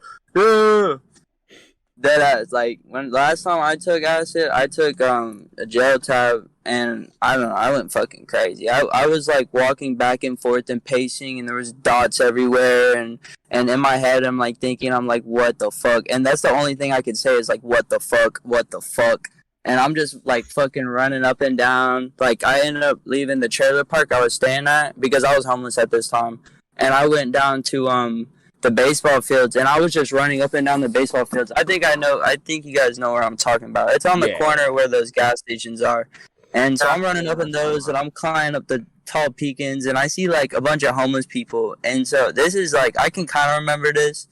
That like when last time I took acid, I took a gel tab, and I don't know, I went fucking crazy. I was like walking back and forth and pacing, and there was dots everywhere, and in my head I'm like thinking, I'm like, what the fuck? And that's the only thing I could say is like, what the fuck? and I'm just like fucking running up and down. Like I ended up leaving the trailer park I was staying at because I was homeless at this time, and I went down to the baseball fields, and I was just running up and down the baseball fields. I think you guys know where I'm talking about. It's on the corner where those gas stations are. And so I'm running up in those, and I'm climbing up the tall peakins, and I see, like, a bunch of homeless people. And so this is, like, I can kind of remember this,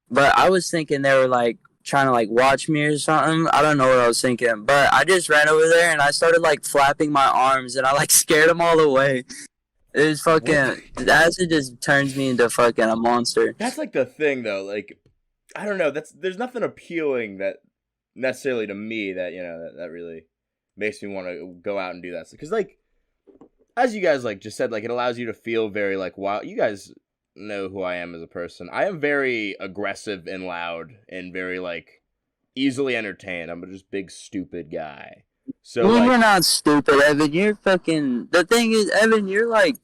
but I was thinking they were, like, trying to, like, watch me or something. I don't know what I was thinking, but I just ran over there, and I started, like, flapping my arms, and I, like, scared them all away. It was fucking, the acid just turns me into fucking a monster. That's like the thing though, like, I don't know, there's nothing appealing that necessarily to me that, you know, that really makes me want to go out and do that. Because like, as you guys like just said, like it allows you to feel very like wild. You guys know who I am as a person. I am very aggressive and loud and very like easily entertained. I'm just big stupid guy. So well, like, you're not stupid, Evan. You're fucking. The thing is, Evan, you're like.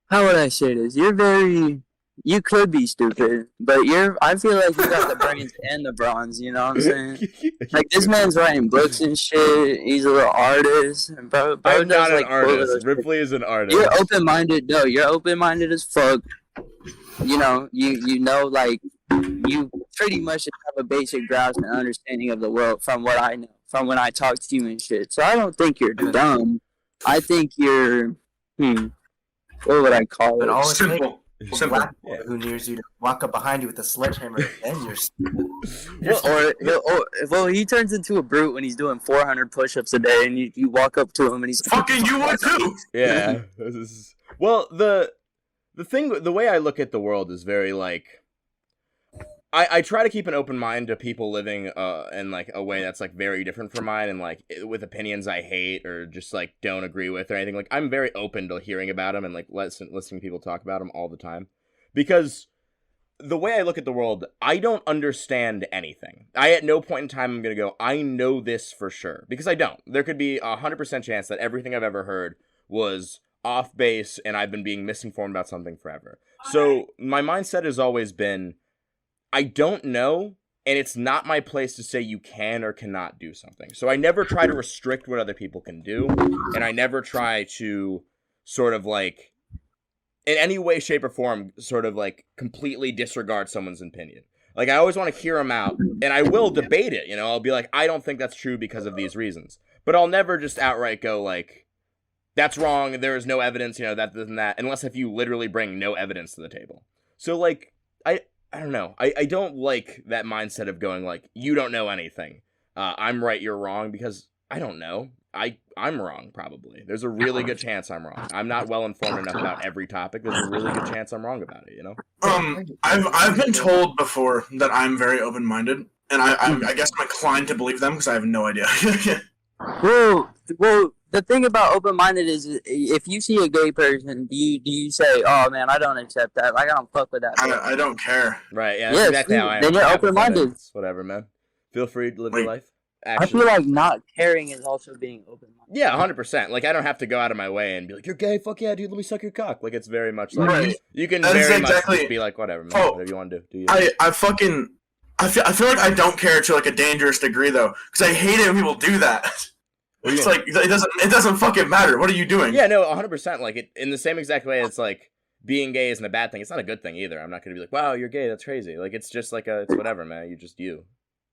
How would I say this? You're very. You could be stupid, but I feel like you got the brains and the bronze. You know what I'm saying? Like this man's writing books and shit. He's a little artist, and bro I'm does, not an like, artist. Ripley is an artist. You're open-minded. No, you're open-minded as fuck. You know, you know, like you pretty much have a basic grasp and understanding of the world from what I know. From when I talk to you and shit. So I don't think you're dumb. I think you're, what would I call it? All it Simple. takes is a black boy who nears you to walk up behind you with a sledgehammer, and you're stupid. Well, he turns into a brute when he's doing 400 push-ups a day, and you walk up to him and he's fucking you would too. Yeah. Well, the way I look at the world is very like. I try to keep an open mind to people living in like a way that's like very different from mine and like with opinions I hate or just like don't agree with or anything. Like I'm very open to hearing about them and like listening to people talk about them all the time, because the way I look at the world, I don't understand anything. I at no point in time am gonna go, I know this for sure, because I don't. There could be 100% chance that everything I've ever heard was off base and I've been being misinformed about something forever. So my mindset has always been, I don't know, and it's not my place to say you can or cannot do something. So I never try to restrict what other people can do, and I never try to sort of like, in any way, shape, or form, sort of like completely disregard someone's opinion. Like I always want to hear them out, and I will debate it, you know, I'll be like, I don't think that's true because of these reasons. But I'll never just outright go like, that's wrong, there is no evidence, you know, that, unless if you literally bring no evidence to the table. So like, I don't know. I don't like that mindset of going like, you don't know anything. I'm right, you're wrong, because I don't know. I'm wrong, probably. There's a really good chance I'm wrong. I'm not well informed enough about every topic. There's a really good chance I'm wrong about it, you know? I've been told before that I'm very open-minded, and I guess I'm inclined to believe them because I have no idea. Well, the thing about open-minded is if you see a gay person, do you say, oh, man, I don't accept that. Like, I don't fuck with that. I don't care. Right, yeah, that's exactly how I am. Then you're open-minded. Whatever, man. Feel free to live your life. Actually, I feel like not caring is also being open-minded. Yeah, 100%. Like, I don't have to go out of my way and be like, you're gay? Fuck yeah, dude, let me suck your cock. Like, it's very much like, you can very much just be like, whatever, man, whatever you want to do. I feel like I don't care to like a dangerous degree, though, because I hate it when people do that. It's like it doesn't fucking matter. What are you doing? Yeah, no, 100%. Like it in the same exact way. It's like being gay isn't a bad thing. It's not a good thing either. I'm not gonna be like, wow, you're gay. That's crazy. Like it's just like it's whatever, man. You're just you.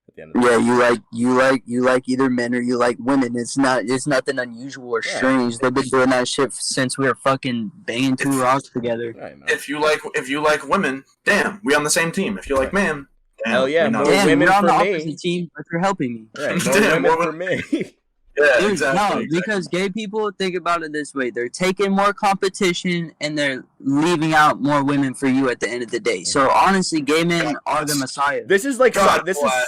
At the end of the day. you like either men or you like women. It's nothing unusual or strange. They've been doing that shit since we were fucking banging two rocks together. Right, if you like women, damn, we on the same team. If you like men, damn, hell yeah, more women you're on for the me. opposite team, but you're helping me. Right, more women for me. Yeah, dude, exactly. Because gay people think about it this way: they're taking more competition and they're leaving out more women for you at the end of the day. So honestly, gay men are the messiah. This is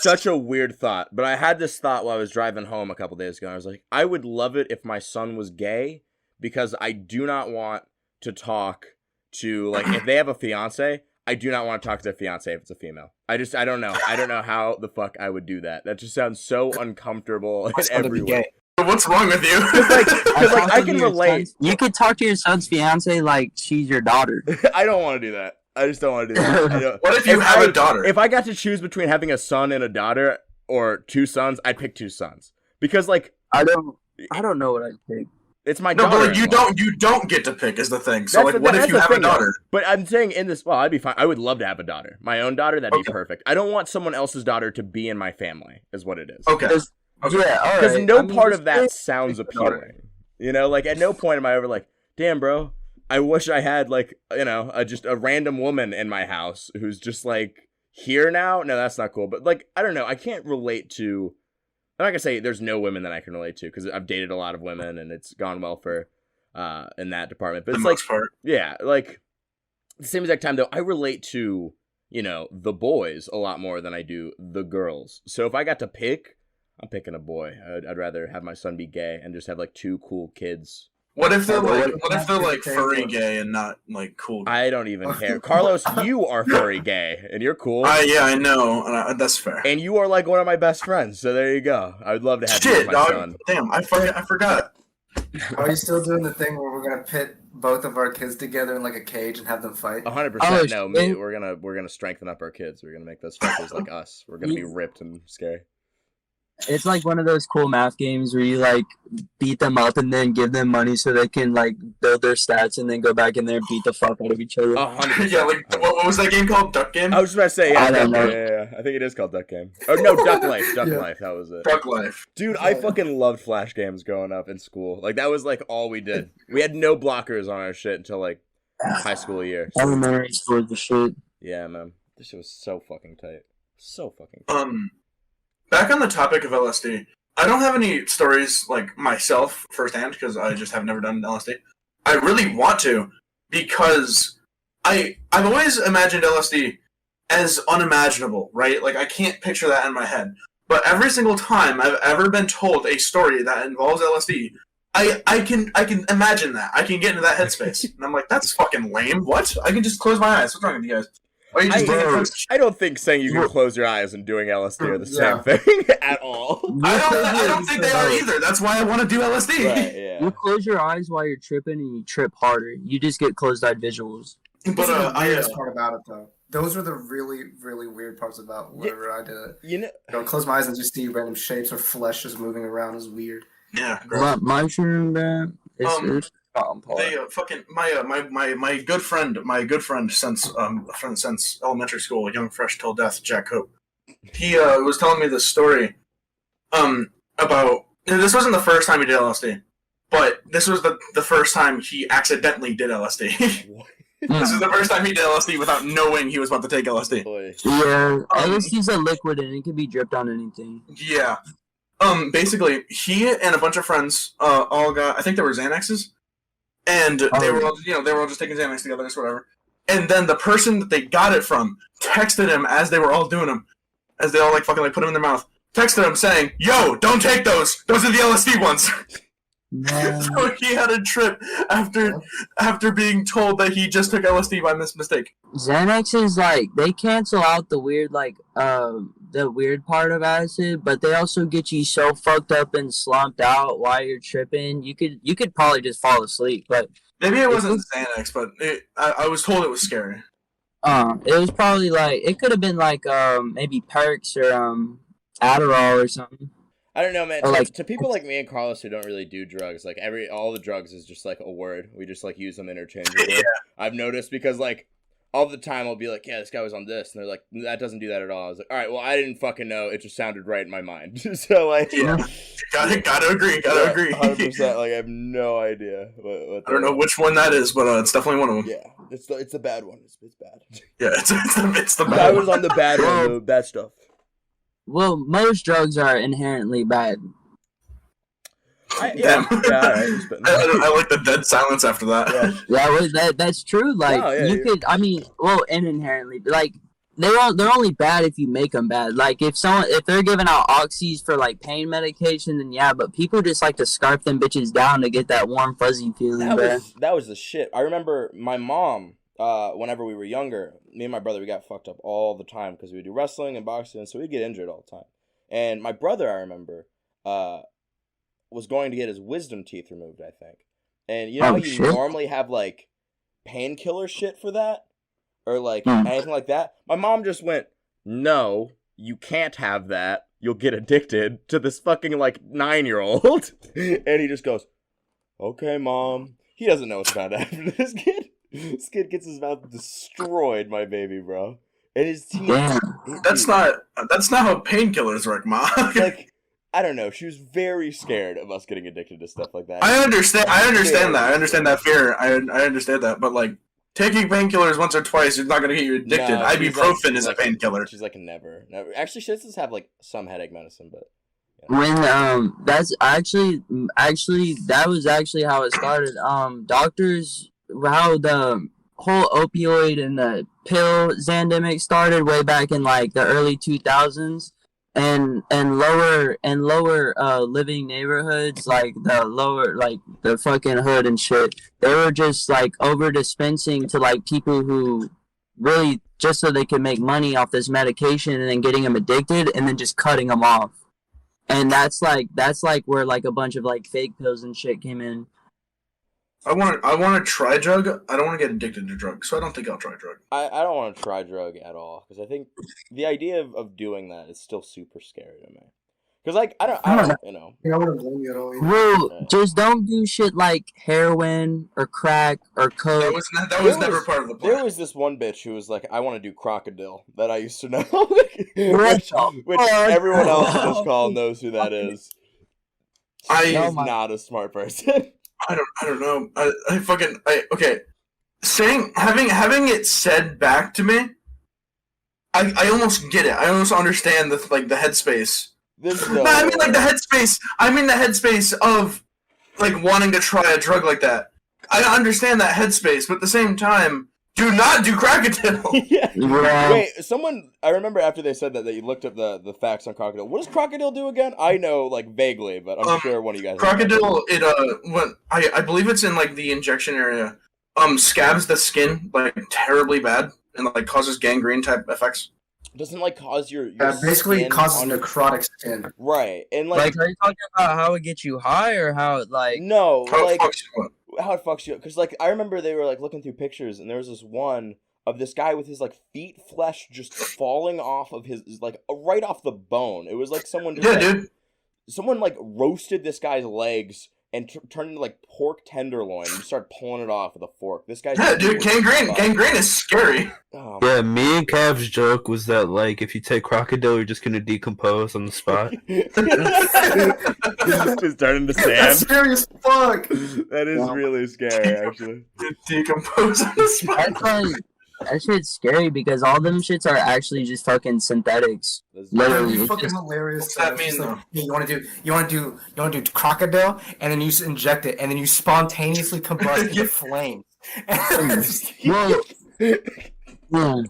such a weird thought, but I had this thought while I was driving home a couple days ago. I was like, I would love it if my son was gay, because I do not want to talk to, like, if they have a fiance, I do not want to talk to their fiance if it's a female. I don't know. I don't know how the fuck I would do that. That just sounds so uncomfortable in every way. What's wrong with you? Because I can relate. You could talk to your son's fiance like she's your daughter. I don't want to do that. I just don't want to do that. What if you have a daughter? If I got to choose between having a son and a daughter or two sons, I'd pick two sons. Because like I don't know what I'd pick. it's my No, daughter. but like, you don't get to pick is the thing. So like, what if you have a daughter? But I'm saying in this, well, I'd be fine. I would love to have a daughter. My own daughter, that'd be perfect. I don't want someone else's daughter to be in my family, is what it is. Okay. Yeah, all right. Because no part of that sounds appealing. You know, like at no point am I ever like, damn, bro, I wish I had like, you know, just a random woman in my house who's just like here now. No, that's not cool. But like, I don't know. I can't relate to. I'm not gonna say there's no women that I can relate to because I've dated a lot of women and it's gone well for in that department. But it's like, yeah, like at the same exact time though, I relate to, you know, the boys a lot more than I do the girls. So if I got to pick, I'm picking a boy. I'd rather have my son be gay and just have like 2 cool kids. What if they're like furry gay and not like cool? I don't even care. Carlos, you are furry gay and you're cool. Yeah, I know. That's fair. And you are like one of my best friends. So there you go. I would love to have you as my son. Damn, I forgot. Are you still doing the thing where we're gonna pit both of our kids together in like a cage and have them fight? 100%. No, me. We're gonna strengthen up our kids. We're gonna make those fuckers like us. We're gonna be ripped and scary. It's like one of those cool math games where you like beat them up and then give them money so they can like build their stats and then go back in there and beat the fuck out of each other. 100%. Yeah, like what was that game called? Duck Game? I was just about to say, yeah, yeah. I think it is called Duck Game. Oh no, Duck Life. Duck Life. That was it. Duck Life. Dude, I fucking loved Flash games growing up in school. Like that was like all we did. We had no blockers on our shit until like high school year. Elementary school the shit. Yeah, man. This shit was so fucking tight. So fucking tight. Back on the topic of LSD, I don't have any stories like myself firsthand because I just have never done LSD. I really want to because I've always imagined LSD as unimaginable, right? Like I can't picture that in my head. But every single time I've ever been told a story that involves LSD, I can imagine that. I can get into that headspace. And I'm like, that's fucking lame. What? I can just close my eyes. What's wrong with you guys? I don't think saying you can close your eyes and doing LSD are the same thing at all. I don't think they are either. That's why I want to do LSD. Right, yeah. You close your eyes while you're tripping and you trip harder. You just get closed-eyed visuals. But the weirdest part about it, though. Those were the really, really weird parts about whenever I did it. You know, close my eyes and just see random shapes or flesh just moving around is weird. Yeah. Mushroom, man. It's they fucking my good friend since elementary school, young fresh till death, Jack Hope. He was telling me this story about this wasn't the first time he did LSD, but this was the first time he accidentally did LSD. This is the first time he did LSD without knowing he was about to take LSD. Yeah, LSD's a liquid and it can be dripped on anything. Yeah. Basically, he and a bunch of friends all got, I think they were Xanaxes. And they were all, they were all just taking Xanax together, or whatever. And then the person that they got it from texted him as they were all doing them, as they all like fucking like put them in their mouth. Texted him saying, "Yo, don't take those. Those are the LSD ones." So he had a trip after being told that he just took LSD by mistake. Xanax is like they cancel out the weird the weird part of acid, but they also get you so fucked up and slumped out while you're tripping. You could probably just fall asleep. But maybe it wasn't Xanax, but I was told it was scary. It was probably like it could have been like maybe Perks or Adderall or something. I don't know, man. To people like me and Carlos who don't really do drugs, like all the drugs is just like a word. We just like use them interchangeably. Yeah. I've noticed because like all the time I'll be like, yeah, this guy was on this, and they're like, that doesn't do that at all. I was like, all right, well, I didn't fucking know. It just sounded right in my mind. So like, yeah, gotta agree. 100%. Like I have no idea. What I don't know which one that is, but it's definitely one of them. Yeah, it's the bad one. It's bad. Yeah, it's the bad. I was on the bad one, the bad stuff. Well, most drugs are inherently bad. I like the dead silence after that. Yeah, that's true. Like could, I mean, well, and inherently, like they're only bad if you make them bad. Like if they're giving out oxys for like pain medication, then yeah. But people just like to scarf them bitches down to get that warm fuzzy feeling. That was the shit. I remember my mom. Whenever we were younger, me and my brother, we got fucked up all the time because we would do wrestling and boxing, so we'd get injured all the time. And my brother, I remember, was going to get his wisdom teeth removed, I think. And you know how you normally have, like, painkiller shit for that? Or, like, anything like that? My mom just went, no, you can't have that. you'll get addicted to this fucking, like, 9-year-old. And he just goes, okay, Mom. He doesn't know what's about to happen to this kid. This kid gets his mouth destroyed, my baby, bro. And his teeth. That's not how painkillers work, Ma. Like, I don't know. She was very scared of us getting addicted to stuff like that. I understand that. I understand that fear. I understand that. But, like, taking painkillers once or twice is not going to get you addicted. No, Ibuprofen is a painkiller. She's like, never. Actually, she does have, like, some headache medicine, but... When that's actually that was actually how it started. Doctors, how the whole opioid and the pill pandemic started way back in like the early 2000s, and lower living neighborhoods, like the lower, like the fucking hood and shit, they were just like over dispensing to like people who really just so they could make money off this medication, and then getting them addicted and then just cutting them off. And that's like where like a bunch of like fake pills and shit came in. I want to try drug. I don't want to get addicted to drugs, so I don't think I'll try drug. I don't want to try drug at all, because I think the idea of doing that is still super scary to me. Because, like, I don't, you know. I wouldn't blame you at all. Well, just don't do shit like heroin or crack or coke. That was never part of the plan. There was this one bitch who was like, I want to do crocodile, that I used to know. which everyone else in this call knows who that is. She's not a smart person. I don't know. Okay. Having it said back to me, I almost get it. I almost understand the headspace. I mean the headspace of like wanting to try a drug like that. I understand that headspace, but at the same time, do not do crocodile. Yeah. Wait, I remember after they said that you looked up the facts on crocodile. What does crocodile do again? I know like vaguely, but I'm sure one of you guys. Crocodile, I believe it's in like the injection area. Scabs the skin like terribly bad and like causes gangrene type effects. Doesn't like cause your basically skin causes necrotic skin. Right, and like are you talking about how it gets you high or how it like no how like it fucks you up? How it fucks you up? Because like I remember they were like looking through pictures and there was this one of this guy with his like feet flesh just falling off of his like right off the bone. It was like someone someone like roasted this guy's legs and turned into like pork tenderloin and started pulling it off with a fork. This guy dude, gangrene is scary. Oh, yeah, me and Cav's joke was that like if you take crocodile, you're just gonna decompose on the spot. Just turn into sand. That's scary as fuck. That is really scary, actually. Decompose on the spot. That shit's scary because all them shits are actually just fucking synthetics. Literally, it's fucking hilarious. What's that mean, though? You want to do crocodile, and then you inject it, and then you spontaneously combust into flames. Well,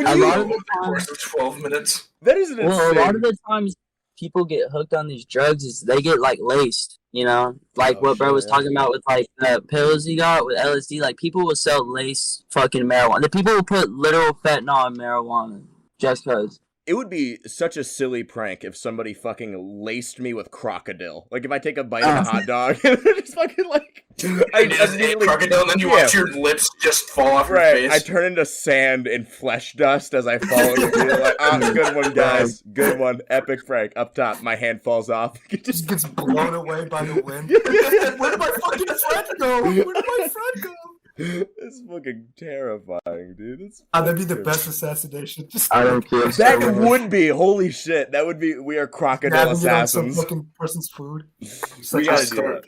a lot of the course of 12 minutes. That is insane. Well, a lot of the times people get hooked on these drugs is they get like laced. You know, like what bro was talking about with like the pills he got with LSD. Like people will sell lace fucking marijuana. The people will put literal fentanyl in marijuana just cause. It would be such a silly prank if somebody fucking laced me with crocodile. Like if I take a bite of a hot dog and just fucking like I just ate crocodile and then you watch your lips just fall off your face. I turn into sand and flesh dust as I fall into the like, good one, guys. Good one. Epic prank. Up top, my hand falls off. It just gets blown away by the wind. Where did my fucking friend go? Where did my friend go? It's fucking terrifying, dude. That'd be the best assassination. I don't care. That would be. Holy shit. That would be. We are crocodile assassins. Some fucking person's food. We gotta do it.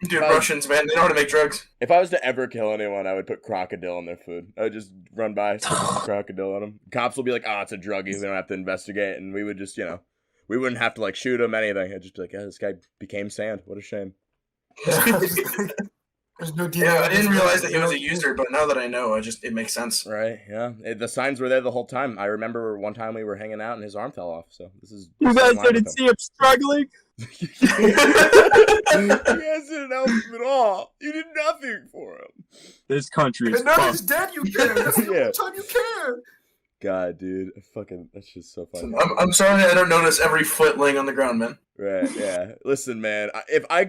Dude, Russians, man, they know how to make drugs. If I was to ever kill anyone, I would put crocodile in their food. I would just run by, stick some crocodile on them. Cops will be like, it's a druggie. We don't have to investigate. And we would just, we wouldn't have to, like, shoot him, anything. I'd just be like, this guy became sand. What a shame. There's no deal. Yeah, I didn't realize that he was a user, but now that I know, it makes sense. Right, yeah. The signs were there the whole time. I remember one time we were hanging out and his arm fell off, so this is... You guys didn't see him struggling? You guys didn't help him at all. You did nothing for him. This country is fucked. And now he's dead, you care. That's the only time you care. God, dude. That's just so funny. I'm sorry I don't notice every foot laying on the ground, man. Right, yeah. Listen, man, if I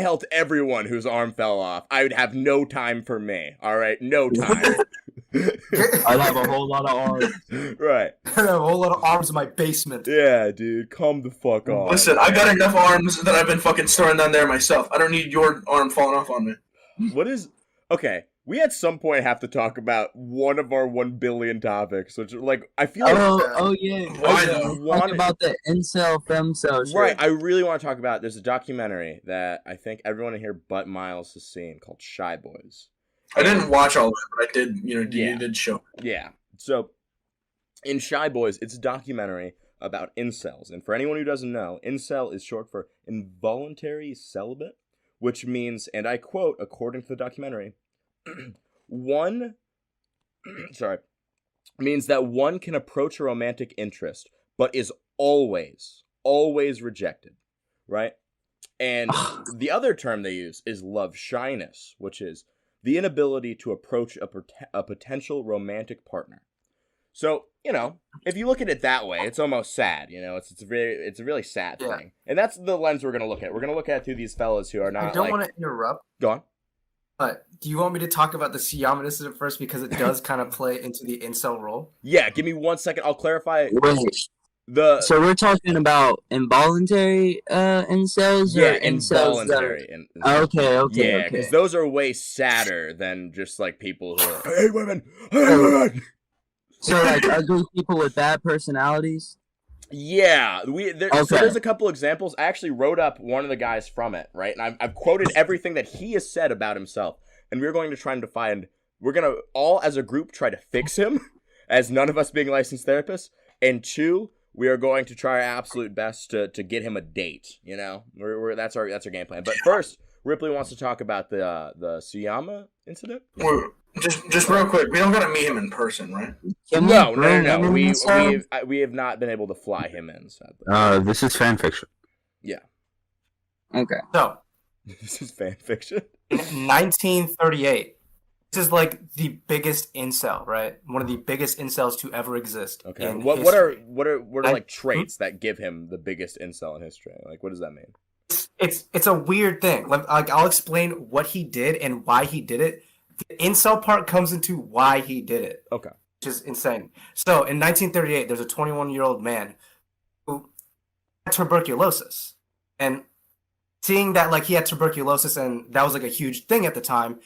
helped everyone whose arm fell off, I would have no time for me, all right? No time. I'd have a whole lot of arms. Right. I have a whole lot of arms in my basement. Yeah, dude, calm the fuck on. Listen, I got enough arms that I've been fucking storing down there myself. I don't need your arm falling off on me. What is... Okay, we at some point have to talk about one of our 1 billion topics, which, like, I feel like... Oh yeah. Why I though? talk about the incel femcel shit. Right, I really want to talk about... There's a documentary that I think everyone in here but Miles has seen called Shy Boys. I didn't watch all of it, but I did, you did show. Yeah. So, in Shy Boys, it's a documentary about incels. And for anyone who doesn't know, incel is short for involuntary celibate, which means, and I quote, according to the documentary, means that one can approach a romantic interest, but is always rejected, right? And the other term they use is love shyness, which is the inability to approach a potential romantic partner. So, if you look at it that way, it's almost sad, it's a really sad thing. And that's the lens we're going to look at. We're going to look at through these fellas who are not, I don't want to interrupt. Go on. But do you want me to talk about the Siam incident first, because it does kind of play into the incel role? Yeah, give me 1 second. I'll clarify. Wait. So we're talking about involuntary incels? Yeah, or incels involuntary. Okay. Yeah, because those are way sadder than just, like, people who are, I hate women! I hate women! So, like, ugly people with bad personalities? Yeah, so there's a couple examples. I actually wrote up one of the guys from it, right? And I've quoted everything that he has said about himself. And we're going to try to we're going to all as a group try to fix him, as none of us being licensed therapists. And 2, we are going to try our absolute best to get him a date, that's our game plan. But first, Ripley wants to talk about the Suyama incident. Just real quick, we don't gotta meet him in person, right? No. We have not been able to fly him in, sadly. This is fan fiction. Yeah. Okay. So, this is fan fiction. In 1938, this is like the biggest incel, right? One of the biggest incels to ever exist. Okay. What are like traits that give him the biggest incel in history? Like, what does that mean? It's a weird thing. Like, I'll explain what he did and why he did it. The incel part comes into why he did it. Okay. Which is insane. So, in 1938, there's a 21-year-old man who had tuberculosis. And seeing that, like, he had tuberculosis and that was, like, a huge thing at the time,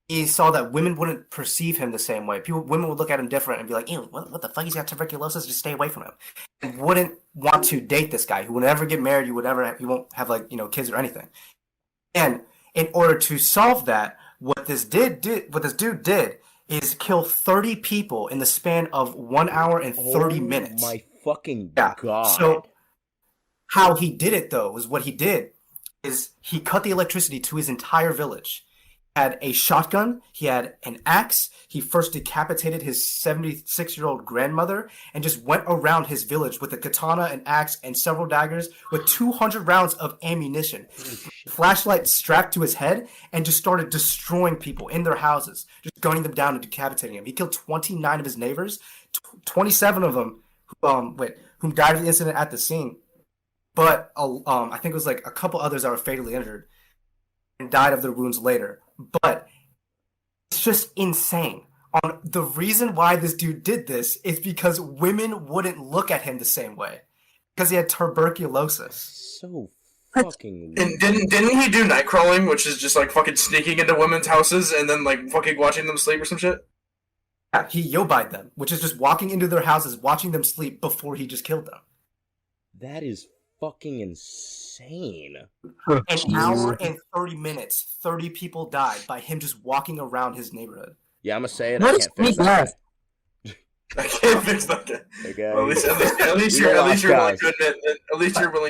he saw that women wouldn't perceive him the same way. Women would look at him different and be like, ew, what the fuck? He's got tuberculosis? Just stay away from him. And wouldn't want to date this guy. Who would never get married. He won't have, like, kids or anything. And in order to solve that, what this dude did is kill 30 people in the span of 1 hour and 30 minutes. My fucking God. So how he did it, though, was what he did is he cut the electricity to his entire village. He had a shotgun, he had an axe, he first decapitated his 76-year-old grandmother and just went around his village with a katana, an axe, and several daggers with 200 rounds of ammunition. Flashlight strapped to his head and just started destroying people in their houses, just gunning them down and decapitating them. He killed 29 of his neighbors, 27 of them who died of the incident at the scene. But I think it was like a couple others that were fatally injured and died of their wounds later. But it's just insane. The reason why this dude did this is because women wouldn't look at him the same way. Because he had tuberculosis. So fucking weird. And didn't he do night crawling, which is just like fucking sneaking into women's houses and then like fucking watching them sleep or some shit? Yeah, he yobied them, which is just walking into their houses, watching them sleep before he just killed them. That is fucking insane. An hour and 30 minutes, 30 people died by him just walking around his neighborhood. Yeah, I'm gonna say it. I can't fix that. I can't fix that. Okay. Well, at least you're willing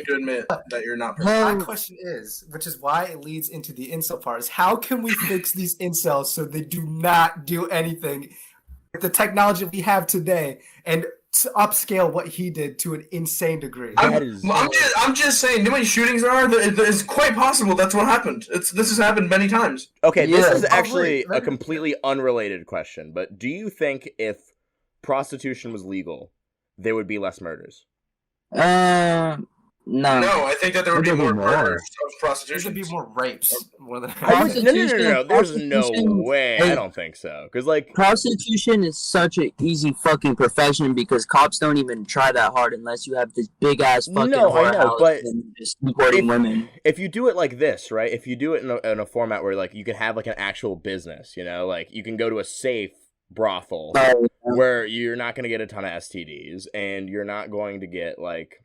to admit that you're not perfect. My question is, which is why it leads into the incel part, is how can we fix these incels so they do not do anything with the technology we have today and to upscale what he did to an insane degree? I'm just saying, how many shootings there are? It's quite possible that's what happened. This has happened many times. Okay, this is actually a completely unrelated question, but do you think if prostitution was legal, there would be less murders? No. No, I think that there would be more murders of There prostitution. should be more rapes. More than No. There's no Prostitution- way. Hey. I don't think so. Because like, Prostitution is such an easy fucking profession because cops don't even try that hard unless you have this big ass fucking No, I know, whorehouse but and just importing women. if you do it like this, right? If you do it in a format where like you can have like an actual business, you know, like you can go to a safe brothel where you're not going to get a ton of STDs and you're not going to get like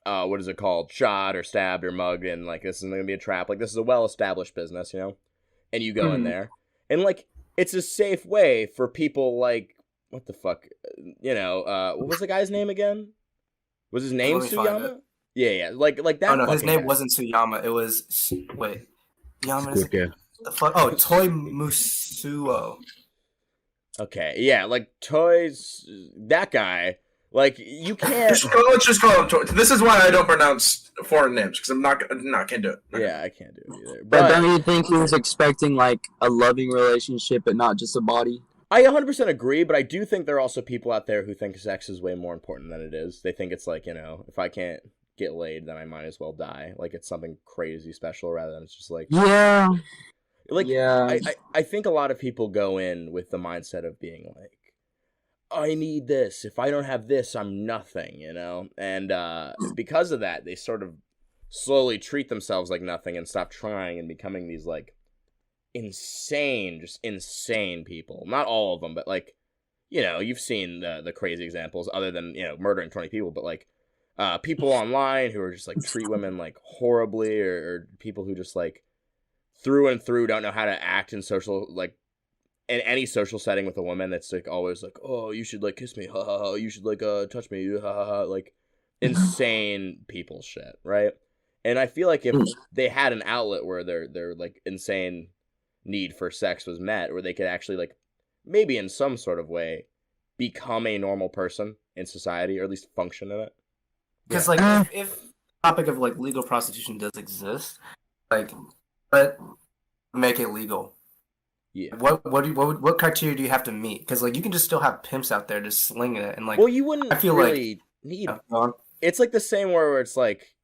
what is it called, shot or stabbed or mugged, and like this isn't going to be a trap. Like this is a well-established business, you know, and you go in there and like it's a safe way for people like, what the fuck, you know, what was the guy's name again? Was his name Suyama? Yeah, like that. Oh no, his name guy. wasn't Suyama. It was Yama. Squid Game. The fuck? Oh, Toy Musuo. Okay, yeah, like toys. That guy. Like you can't. Let's just call him Toy. This is why I don't pronounce foreign names because can't do it. Yeah, I can't do it either. But don't you think he was expecting like a loving relationship but not just a body? I 100% agree, but I do think there are also people out there who think sex is way more important than it is. They think it's like, you know, if I can't get laid, then I might as well die. Like it's something crazy special rather than it's just like... Yeah. Like, yeah. I think a lot of people go in with the mindset of being like, I need this. If I don't have this, I'm nothing, you know? And because of that, they sort of slowly treat themselves like nothing and stop trying and becoming these, like, insane people. Not all of them, but, like, you know, you've seen the crazy examples other than, you know, murdering 20 people, but, like, people online who are just, like, treat women, like, horribly, or people who just, like, through and through don't know how to act in social, like, in any social setting with a woman that's like always like, oh, you should like kiss me, ha ha ha, you should like touch me, ha ha ha, like insane people shit, right? And I feel like if they had an outlet where their like insane need for sex was met, where they could actually like maybe in some sort of way become a normal person in society or at least function in it. Because like if the topic of like legal prostitution does exist, like but make it legal. Yeah. What criteria do you have to meet? Because like you can just still have pimps out there just slinging it, and like well, you wouldn't I feel really need. It's like the same where it's like,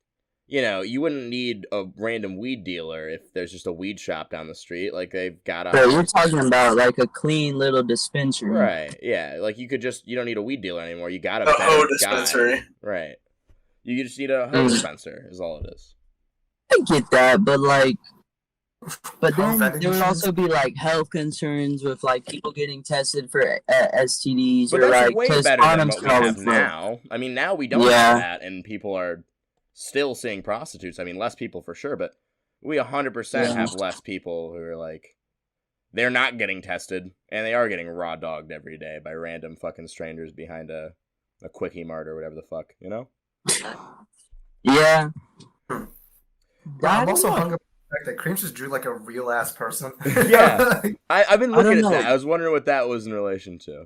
you know, you wouldn't need a random weed dealer if there's just a weed shop down the street. Like they've got a. So you're talking about like a clean little dispensary, right? Yeah, like you don't need a weed dealer anymore. You got a hoe dispensary, right? You just need a hoe dispenser. Is all it is. I get that, but like. But then there would also be like health concerns with like people getting tested for STDs but or that's like way because better than condoms what we have now. I mean, now we don't have that, and people are still seeing prostitutes. I mean, less people for sure, but we 100% have less people who are like they're not getting tested and they are getting raw dogged every day by random fucking strangers behind a quickie mart or whatever the fuck, you know? Yeah. I'm also hungry. That Creams just drew like a real ass person. Yeah, I've been looking at that. I was wondering what that was in relation to.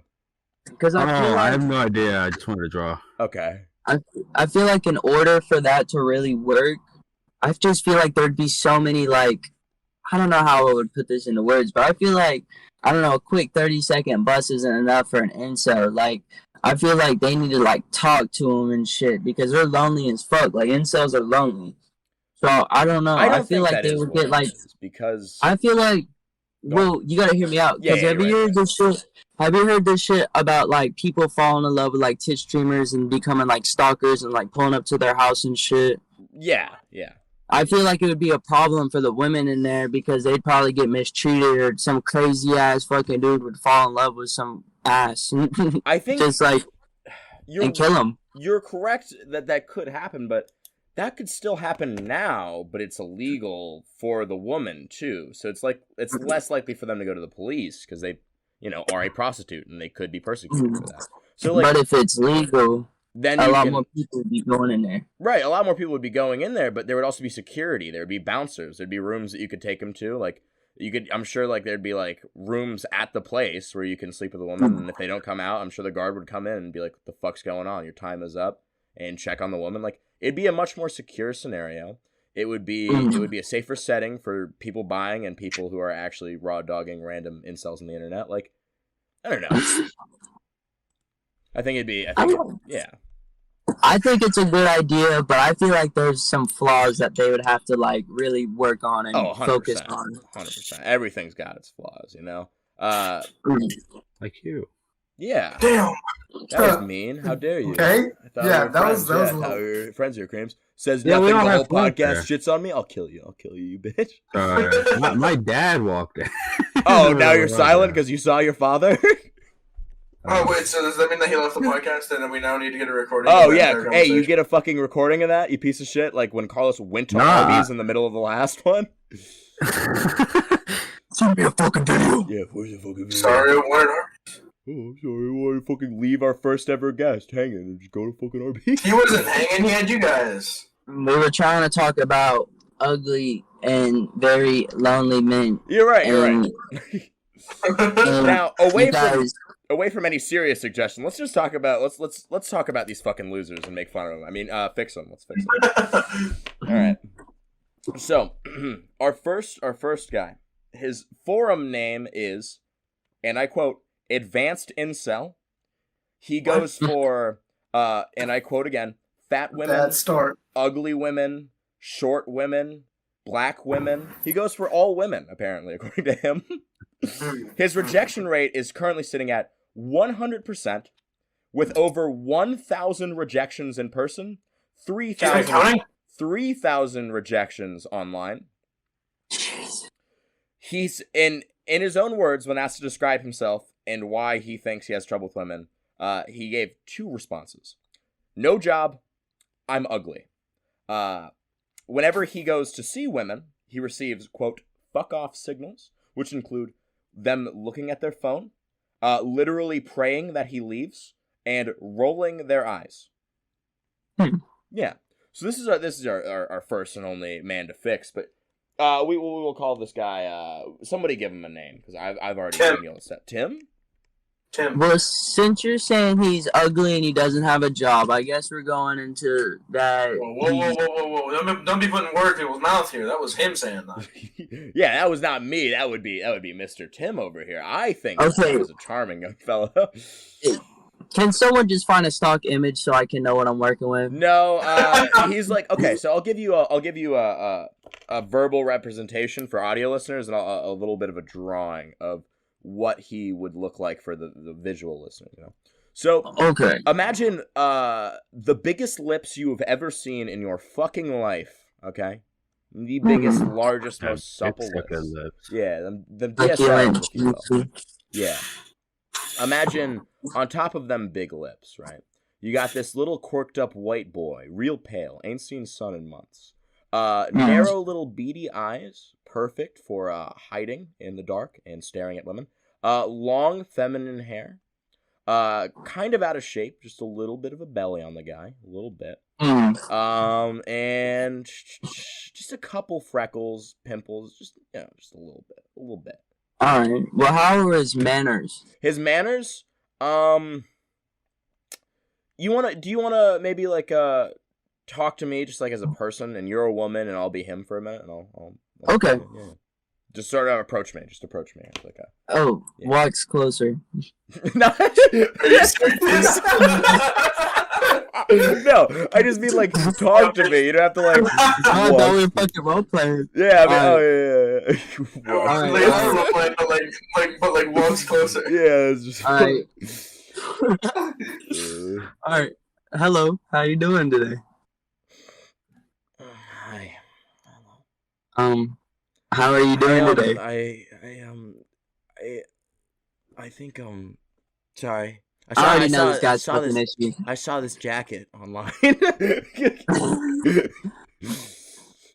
Because I have no idea. I just wanted to draw. Okay. I feel like in order for that to really work, I just feel like there'd be so many like I don't know how I would put this into words, but I feel like I don't know, a quick 30-second bus isn't enough for an incel. Like I feel like they need to like talk to them and shit because they're lonely as fuck. Like incels are lonely. So I don't know. I feel like they would get like because I feel like well, you gotta hear me out. Because have you heard this shit? Have you heard this shit about like people falling in love with like Twitch streamers and becoming like stalkers and like pulling up to their house and shit? Yeah. I feel like it would be a problem for the women in there because they'd probably get mistreated or some crazy ass fucking dude would fall in love with some ass. I think just like and kill him. You're correct that could happen, but that could still happen now, but it's illegal for the woman too. So it's like it's less likely for them to go to the police because they, you know, are a prostitute and they could be persecuted for that. So like, but if it's legal, then a lot more people would be going in there. Right, a lot more people would be going in there, but there would also be security. There would be bouncers. There'd be rooms that you could take them to. Like you could, I'm sure, like there'd be like rooms at the place where you can sleep with a woman, and if they don't come out, I'm sure the guard would come in and be like, "What the fuck's going on? Your time is up," and check on the woman. Like. It'd be a much more secure scenario. It would be a safer setting for people buying and people who are actually raw dogging random incels on the internet. Like, I don't know. I think yeah. I think it's a good idea, but I feel like there's some flaws that they would have to like really work on and 100%, focus on. 100%. Everything's got its flaws, you know. Like you. Yeah. Damn. That was mean. How dare you? Okay. I thought Yeah, we were that was- friends. that was Yeah, a how little- your friends here, Creams. Says Yeah, we nothing. don't The whole have fun podcast there. shits on me. I'll kill you. I'll kill you, you bitch. My dad walked in. Oh, now you're silent because you saw your father. Oh wait, so does that mean that he left the podcast and then we now need to get a recording? Oh of that yeah. entire Hey, you conversation? get a fucking recording of that, you piece of shit. Like when Carlos went to Nah. Arby's in the middle of the last one. Send me a fucking video. Yeah, where's the fucking video? Sorry, Warren. Oh, I'm sorry. I want to fucking leave our first ever guest hanging and just go to fucking Arby's. He wasn't hanging. He had you guys. We were trying to talk about ugly and very lonely men. You're right. You're And, right. and Now, you guys, away from any serious suggestion, let's just talk about let's talk about these fucking losers and make fun of them. I mean, fix them. Let's fix them. All right. So, our first guy, his forum name is, and I quote, "Advanced Incel." He goes for, and I quote again, "fat women, Bad start. ugly women, short women, black women." He goes for all women, apparently, according to him. His rejection rate is currently sitting at 100%, with over 1,000 rejections in person, 3,000 rejections online. He's in his own words, when asked to describe himself and why he thinks he has trouble with women, he gave 2 responses. No job, I'm ugly. Whenever he goes to see women, he receives, quote, fuck off signals, which include them looking at their phone, literally praying that he leaves, and rolling their eyes. Yeah. So this is our first and only man to fix, but we will call this guy, somebody give him a name, because I've already given you a set. Tim? Tim. well, since you're saying he's ugly and he doesn't have a job, I guess we're going into that. Whoa. Don't be putting words in people's mouths here. That was him saying that. Yeah, that was not me. That would be Mr. Tim over here. I think Okay. he was a charming young fellow. Can someone just find a stock image so I can know what I'm working with? No, he's like, okay, so I'll give you a verbal representation for audio listeners and a little bit of a drawing of what he would look like for the visual listeners, you know. So Okay. imagine the biggest lips you have ever seen in your fucking life, okay? The biggest, largest, most supple lips. Yeah, the DSLs, if you will. Yeah. Imagine on top of them big lips, right? You got this little quirked up white boy, real pale, ain't seen sun in months. Narrow little beady eyes, perfect for hiding in the dark and staring at women. Long feminine hair. Kind of out of shape, just a little bit of a belly on the guy, a little bit. And just a couple freckles, pimples, just just a little bit. All right. Well, how are his manners? His manners, do you wanna maybe like talk to me just like as a person, and you're a woman, and I'll be him for a minute, and I'll Okay. yeah. Just sort of approach me. Just approach me. It's like Oh, Yeah. walks closer. No. Are you serious? No, I just mean like talk to me. You don't have to like. Oh, I walk. thought we were fucking role playing. Yeah, I mean, No, yeah. like, but walks closer. Yeah, it's just. All right. All right. Hello. How you doing today? Hi. How are you doing today? I think sorry. I already know this guy's fucking issue. I saw this jacket online.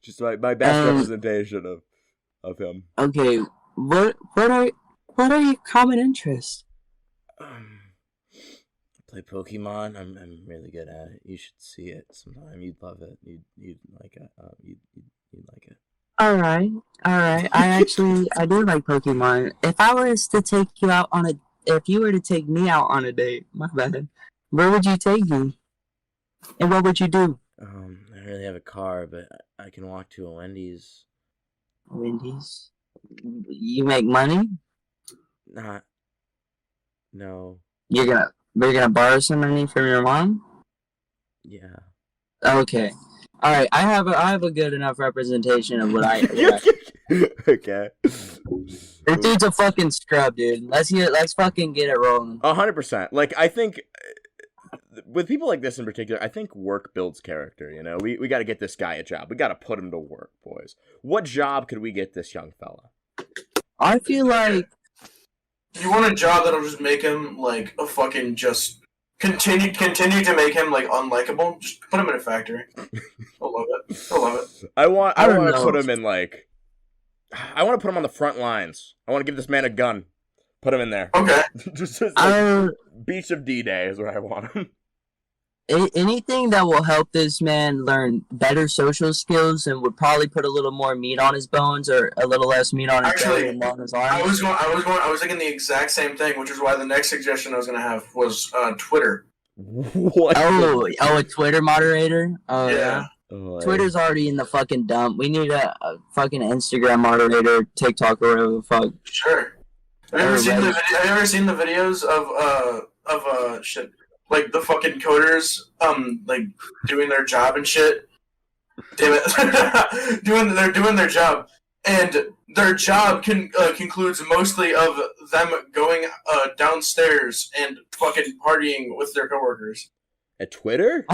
Just my best representation of him. Okay. What are your common interests? Play Pokemon. I'm really good at it. You should see it sometime. You'd love it. You'd like it. You'd like it. All right. I do like Pokemon. If you were to take me out on a date, my bad, where would you take me? And what would you do? I don't really have a car, but I can walk to a Wendy's. Wendy's? You make money? No. You're gonna borrow some money from your mom? Yeah. Okay. All right. I have a good enough representation of what I. Okay. This dude's a fucking scrub, dude. Let's fucking get it rolling. 100%. Like, I think with people like this in particular, I think work builds character. You know, we got to get this guy a job. We got to put him to work, boys. What job could we get this young fella? I feel like You want a job that'll just make him like a fucking just continue to make him like unlikable. Just put him in a factory. I'll love it. I want I don't to know. put him in like. I want to put him on the front lines. I want to give this man a gun. Put him in there. Okay. just like Beach of D-Day is where I want him. anything that will help this man learn better social skills and would probably put a little more meat on his bones or a little less meat on his belly and on his arms. I was thinking the exact same thing, which is why the next suggestion I was gonna have was Twitter. What? Oh, a Twitter moderator? Oh, yeah. Oh, Twitter's already in the fucking dump. We need a fucking Instagram moderator, TikTok, or whatever the fuck. Sure. Have you ever seen the videos of shit, like the fucking coders like doing their job and shit? Damn it. They're doing their job, and their job concludes mostly of them going downstairs and fucking partying with their coworkers. At Twitter?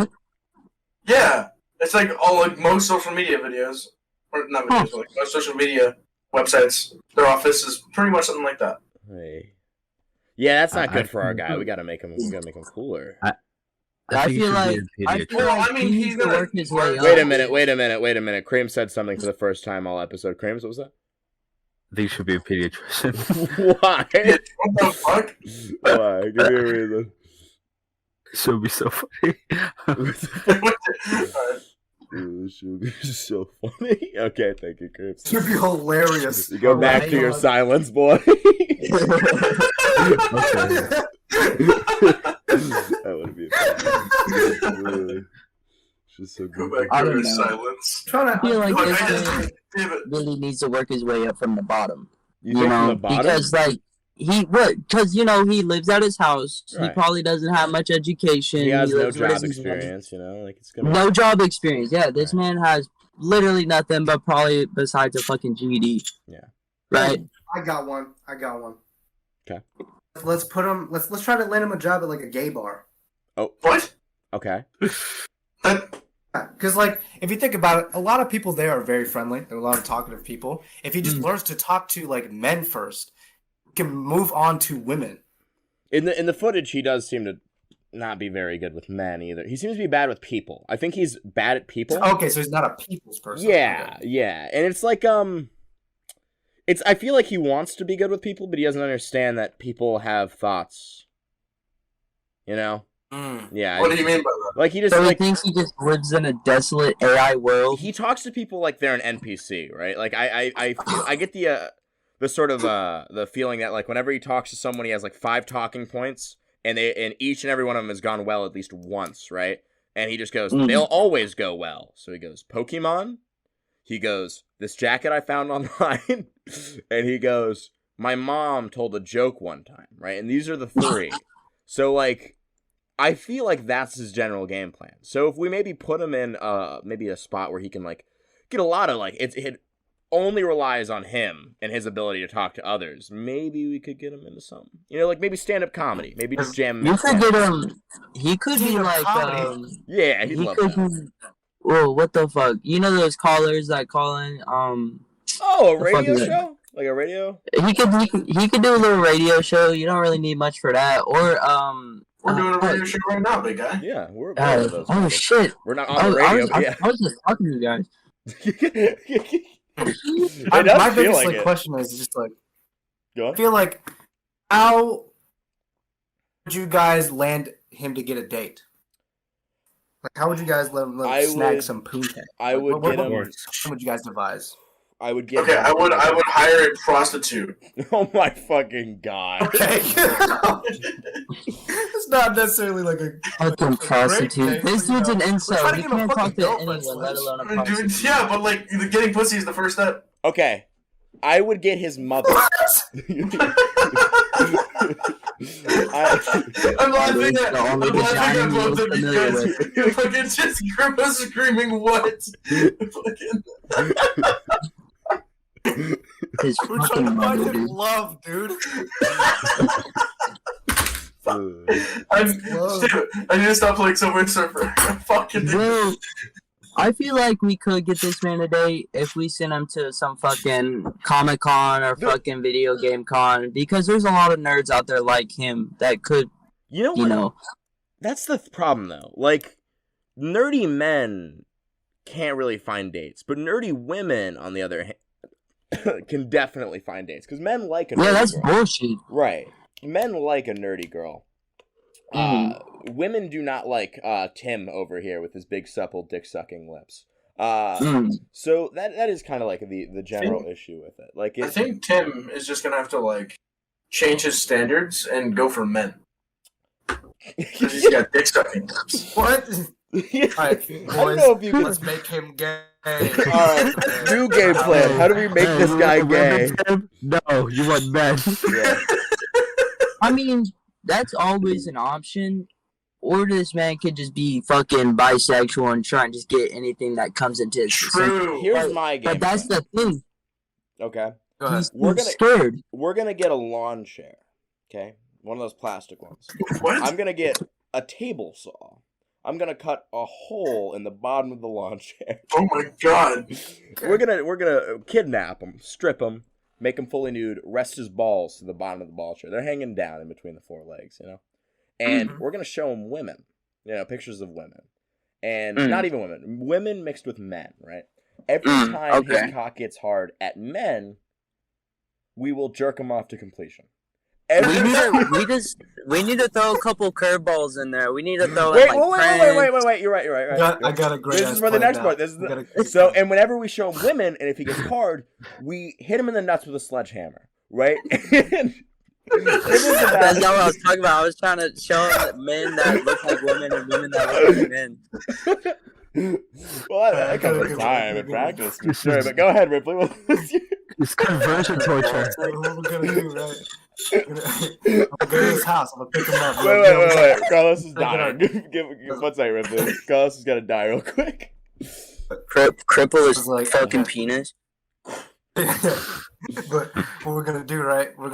Yeah. It's like all like most social media videos, or not videos, but like most social media websites. Their office is pretty much something like that. Hey. Yeah, that's not good for our guy. We gotta make him cooler. I feel like he's gonna work his way up. Wait a minute. Cream said something for the first time all episode. Creams, what was that? I think he should be a pediatrician. Why? What the fuck? Why? Give me a reason. This would be so funny. This should be so funny. Okay, thank you, Creams. It would be hilarious. You go back to your silence, boy. That would be really just so Go good. back to your silence. I feel like Look, this man really needs to work his way up from the bottom. You think from the bottom? Because like he lives at his house. Right. He probably doesn't have much education. He has no lives with job his mom. experience, you know, like it's gonna. No job experience. Yeah, this man has literally nothing but probably besides a fucking GED. Yeah. Right. I got one. Okay. Let's put him. Let's try to land him a job at like a gay bar. Oh, What? okay. Because like, if you think about it, a lot of people there are very friendly. There are a lot of talkative people. If he just learns to talk to like men first, he can move on to women. In the footage, he does seem to not be very good with men either. He seems to be bad with people. I think he's bad at people. Okay, so he's not a people's person. Yeah, Okay. yeah, and it's like I feel like he wants to be good with people, but he doesn't understand that people have thoughts. You know? Yeah. What do you mean by that? Like he just So like he thinks he just lives in a desolate AI world. he talks to people like they're an NPC, right? Like I get the sort of the feeling that like whenever he talks to someone, he has like 5 talking points, and each and every one of them has gone well at least once, right? And he just goes, they'll always go well. So he goes, Pokemon. He goes, this jacket I found online, and he goes, my mom told a joke one time, right? And these are the 3. So like, I feel like that's his general game plan. So if we maybe put him in maybe a spot where he can like get a lot of like it only relies on him and his ability to talk to others, maybe we could get him into something. You know, like maybe stand-up comedy. Maybe just jam him. You could get him. He could be like yeah, he'd love that. Whoa, what the fuck? You know those callers that call in? Oh, a radio show? Like a radio? He could do a little radio show. You don't really need much for that. Or We're doing a radio show right now, big guy. Yeah, we're both of those. Oh shit! We're not on the radio, but yeah. I was just talking to you guys. My biggest like question is just like, I feel like, how would you guys land him to get a date? Like, how would you guys let him snag some poontang? I would get him. What would you guys devise? I would get. Okay, I would hire a prostitute. Oh my fucking god! Okay, it's not necessarily like a fucking prostitute. This dude's an incel. He can't talk to anyone, girlfriend, let alone a prostitute. Dude, yeah, but like getting pussy is the first step. Okay, I would get his mother. I'm laughing The at only vagina you're both of you familiar guys. with. You fucking just Grandpa screaming what? Fucking. His We're trying fucking to find mother, him dude. love, dude. I need to stop playing Subway Surfer. Fucking. Bro, I feel like we could get this man a date if we sent him to some fucking Comic Con or fucking video game con, because there's a lot of nerds out there like him that could, You know what? you know. That's the problem, though. Like, nerdy men can't really find dates, but nerdy women, on the other hand, can definitely find dates. Because men like a nerdy Yeah, that's girl. bullshit. Right. Men like a nerdy girl. Women do not like Tim over here with his big supple dick-sucking lips. So that is kind of like the general issue with it. Like, I think Tim is just gonna have to like change his standards and go for men. Because he's got dick sucking lips. What? I Alright, don't boys, know if you can. let's make him gay. Alright, new game plan. How do we make this guy gay? No, you want men. Yeah. I mean, that's always an option. Or this man could just be fucking bisexual and try and just get anything that comes into his True. Here's my game But that's plan. the thing. Okay. Go ahead. He's We're too gonna- scared. We're gonna get a lawn chair. Okay? One of those plastic ones. What? I'm gonna get a table saw. I'm gonna cut a hole in the bottom of the lawn chair. Oh my god. We're gonna kidnap him, strip him, make him fully nude, rest his balls to the bottom of the ball chair. They're hanging down in between the four legs, you know. And we're gonna show him women, you know, pictures of women, and not even women mixed with men, right? Every time his cock gets hard at men, we will jerk him off to completion. We need to throw a couple curveballs in there. We need to throw Wait, in like wait. You're right. I got a great. This is for the next part. This is and whenever we show him women, and if he gets hard, we hit him in the nuts with a sledgehammer, right? That's not what I was talking about. I was trying to show men that look like women and women that look like men. Well, that comes with time and practice, for sure. But go ahead, Ripley. It's conversion torture. That's what we're gonna do, right? I'm gonna go to his house. I'm gonna pick him up. Wait. Carlos is dying. Give 1 second, Ripley. Carlos is gonna die real quick. Cripple his like, fucking penis. But what we're gonna do, right? I'm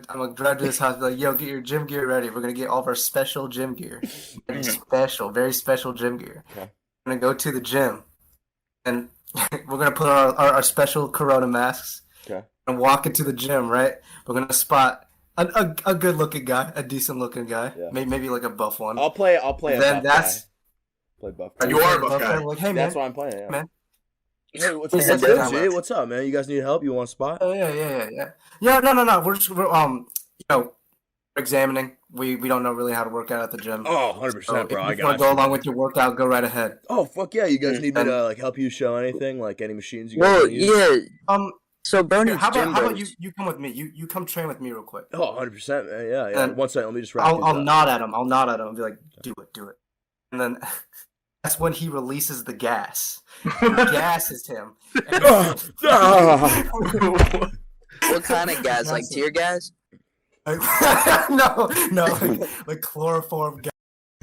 gonna drive to his house. Be like, yo, get your gym gear ready. We're gonna get all of our special gym gear, very special gym gear. Okay. We're gonna go to the gym, and we're gonna put on our special Corona masks. Okay. And walk into the gym, right? We're gonna spot a good looking guy, a decent looking guy, Yeah. maybe like a buff one. I'll play a Then buff that's guy. Play buff guy. You are a buff guy. Like, hey man, That's what I'm playing. Yeah. man. Hey, what's Is up, that G? What's up, man? You guys need help? You want a spot? Oh yeah. No. We're examining. We don't know really how to work out at the gym. Oh, 100%, bro. If I you got want to go along with your workout, go right ahead. Oh, fuck yeah. You guys need me to help you show anything? Like any machines you guys Well, use? yeah. So Bernie, How about you come with me? You come train with me real quick. Oh, 100%. Yeah. And 1 second. Let me just wrap I'll these up. nod at him. I'll nod at him and be like, do it. And then that's when he releases the gas. Gasses him. what kind of gas? Like tear gas? no, like chloroform gas.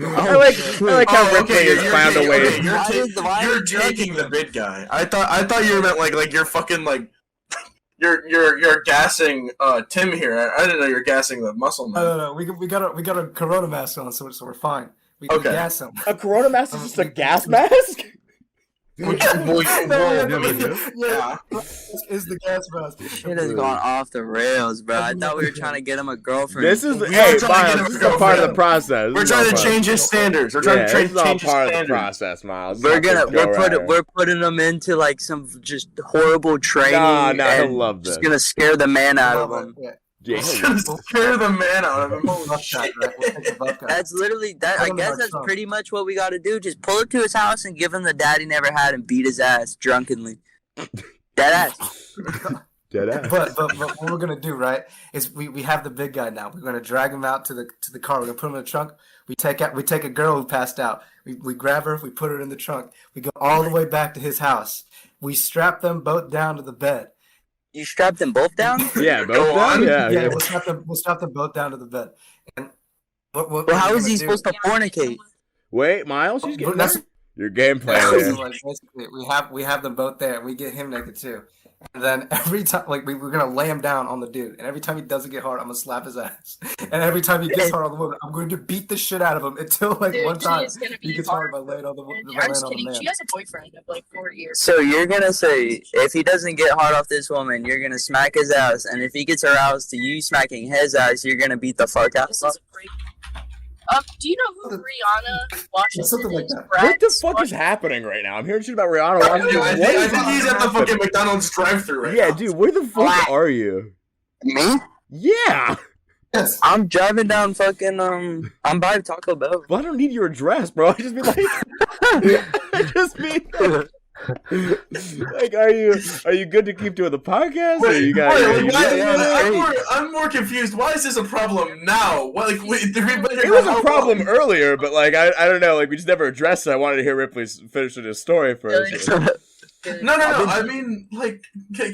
I like how Ripley has found a way. You're taking the big guy. I thought you meant like you're fucking like you're gassing Tim here. I didn't know you're gassing the muscle man. No. We got a Corona mask on, so we're fine. We can gas him. A Corona mask is just a gas mask? Yeah. Is the gas mask. It has gone off the rails, bro. I thought we were trying to get him a girlfriend. This is trying to Miles, get him this is a a part of the girlfriend. process. We're trying to change his standards. We're trying to this is all change his part of the standards. process, Miles. We're putting him into like some just horrible training. No, he'll and love this. just gonna scare the man out of him. Yeah, Scare the man out of him. Holy shit. That's literally that. I guess that's pretty much what we got to do. Just pull up to his house and give him the daddy never had and beat his ass drunkenly. Dead ass. Dead ass. But what we're gonna do, right, is we have the big guy now. We're gonna drag him out to the car. We're gonna put him in the trunk. We take a girl who passed out. We grab her. We put her in the trunk. We go all the way back to his house. We strap them both down to the bed. You strap them both down? Yeah, Go both down. on. Yeah. Yeah, we'll strap them both down to the bed. And what Well, how we're is he gonna do- supposed to fornicate? Wait, Miles, he's getting That's- there? Your game plan So, here. like, basically, we have them both there. We get him naked too, and then every time, like, we're gonna lay him down on the dude, and every time he doesn't get hard, I'm gonna slap his ass, and every time he gets hard on the woman, I'm going to beat the shit out of him until like Dude, one time she is gonna he be gets hard hard. by laying on the I'm laying just on the kidding. man. She has a boyfriend of like 4 years. So you're gonna say if he doesn't get hard off this woman, you're gonna smack his ass, and if he gets aroused to you smacking his ass, you're gonna beat the fuck out This of is a great. Do you know who Rihanna Washington Something like is? that. What the fuck is happening right now? I'm hearing shit about Rihanna Washington. Dude, I What is think he's at the fucking McDonald's drive-thru right Yeah, now. dude, where the fuck are you? Me? Yeah. Yes. I'm driving down fucking I'm by Taco Bell. Well, I don't need your address, bro. I just mean like, I just mean like, are you good to keep doing the podcast? Or you got? I'm more confused. Why is this a problem now? What, like, It was a problem earlier, but like I don't know, like we just never addressed it. I wanted to hear Ripley's finish his story first. No. I mean, like,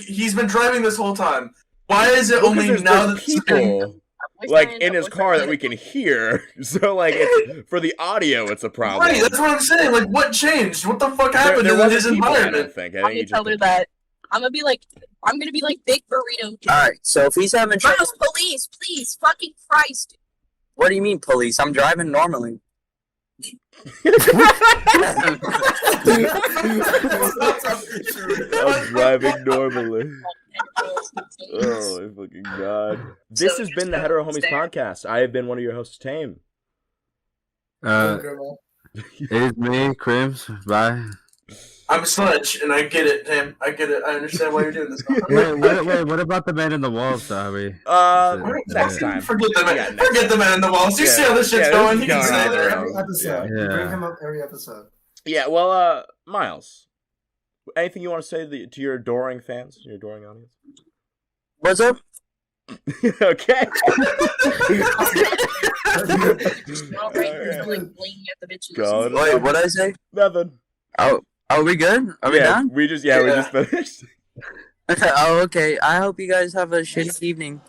he's been driving this whole time. Why is it Well, only 'cause now there's that people like in his car that we can hear? So like, it's, for the audio, it's a problem. Right, that's what I'm saying. Like, what changed? What the fuck happened there in wasn't his people, I don't environment? think. I I'm think gonna he tell just her that I'm gonna be like big burrito. Alright, so if he's having trouble, Miles, police, please, fucking Christ. what do you mean police? I'm driving normally. I'm driving normally. Oh my fucking god! This has been the Hetero Homies podcast. I have been one of your hosts, Tame. It is me, Crims. Bye. I'm Sludge, and I get it, Tim. I get it. I understand why you're doing this. Wait, what about the man in the walls, Dobby? Next time. Forget the man. Yeah, next Forget the man in the walls. You see how this shit's yeah, going? this He is can going stay on there. there. Every episode. Yeah. We bring him up every episode. Yeah, well, Miles, anything you want to say to your adoring fans, your adoring audience? What's up? Okay. All right, you're like blinking at the bitches. God. Wait, what'd I say? Nothing. Oh, are we good? Are we done? We just finished. Oh, okay. I hope you guys have a shitty evening.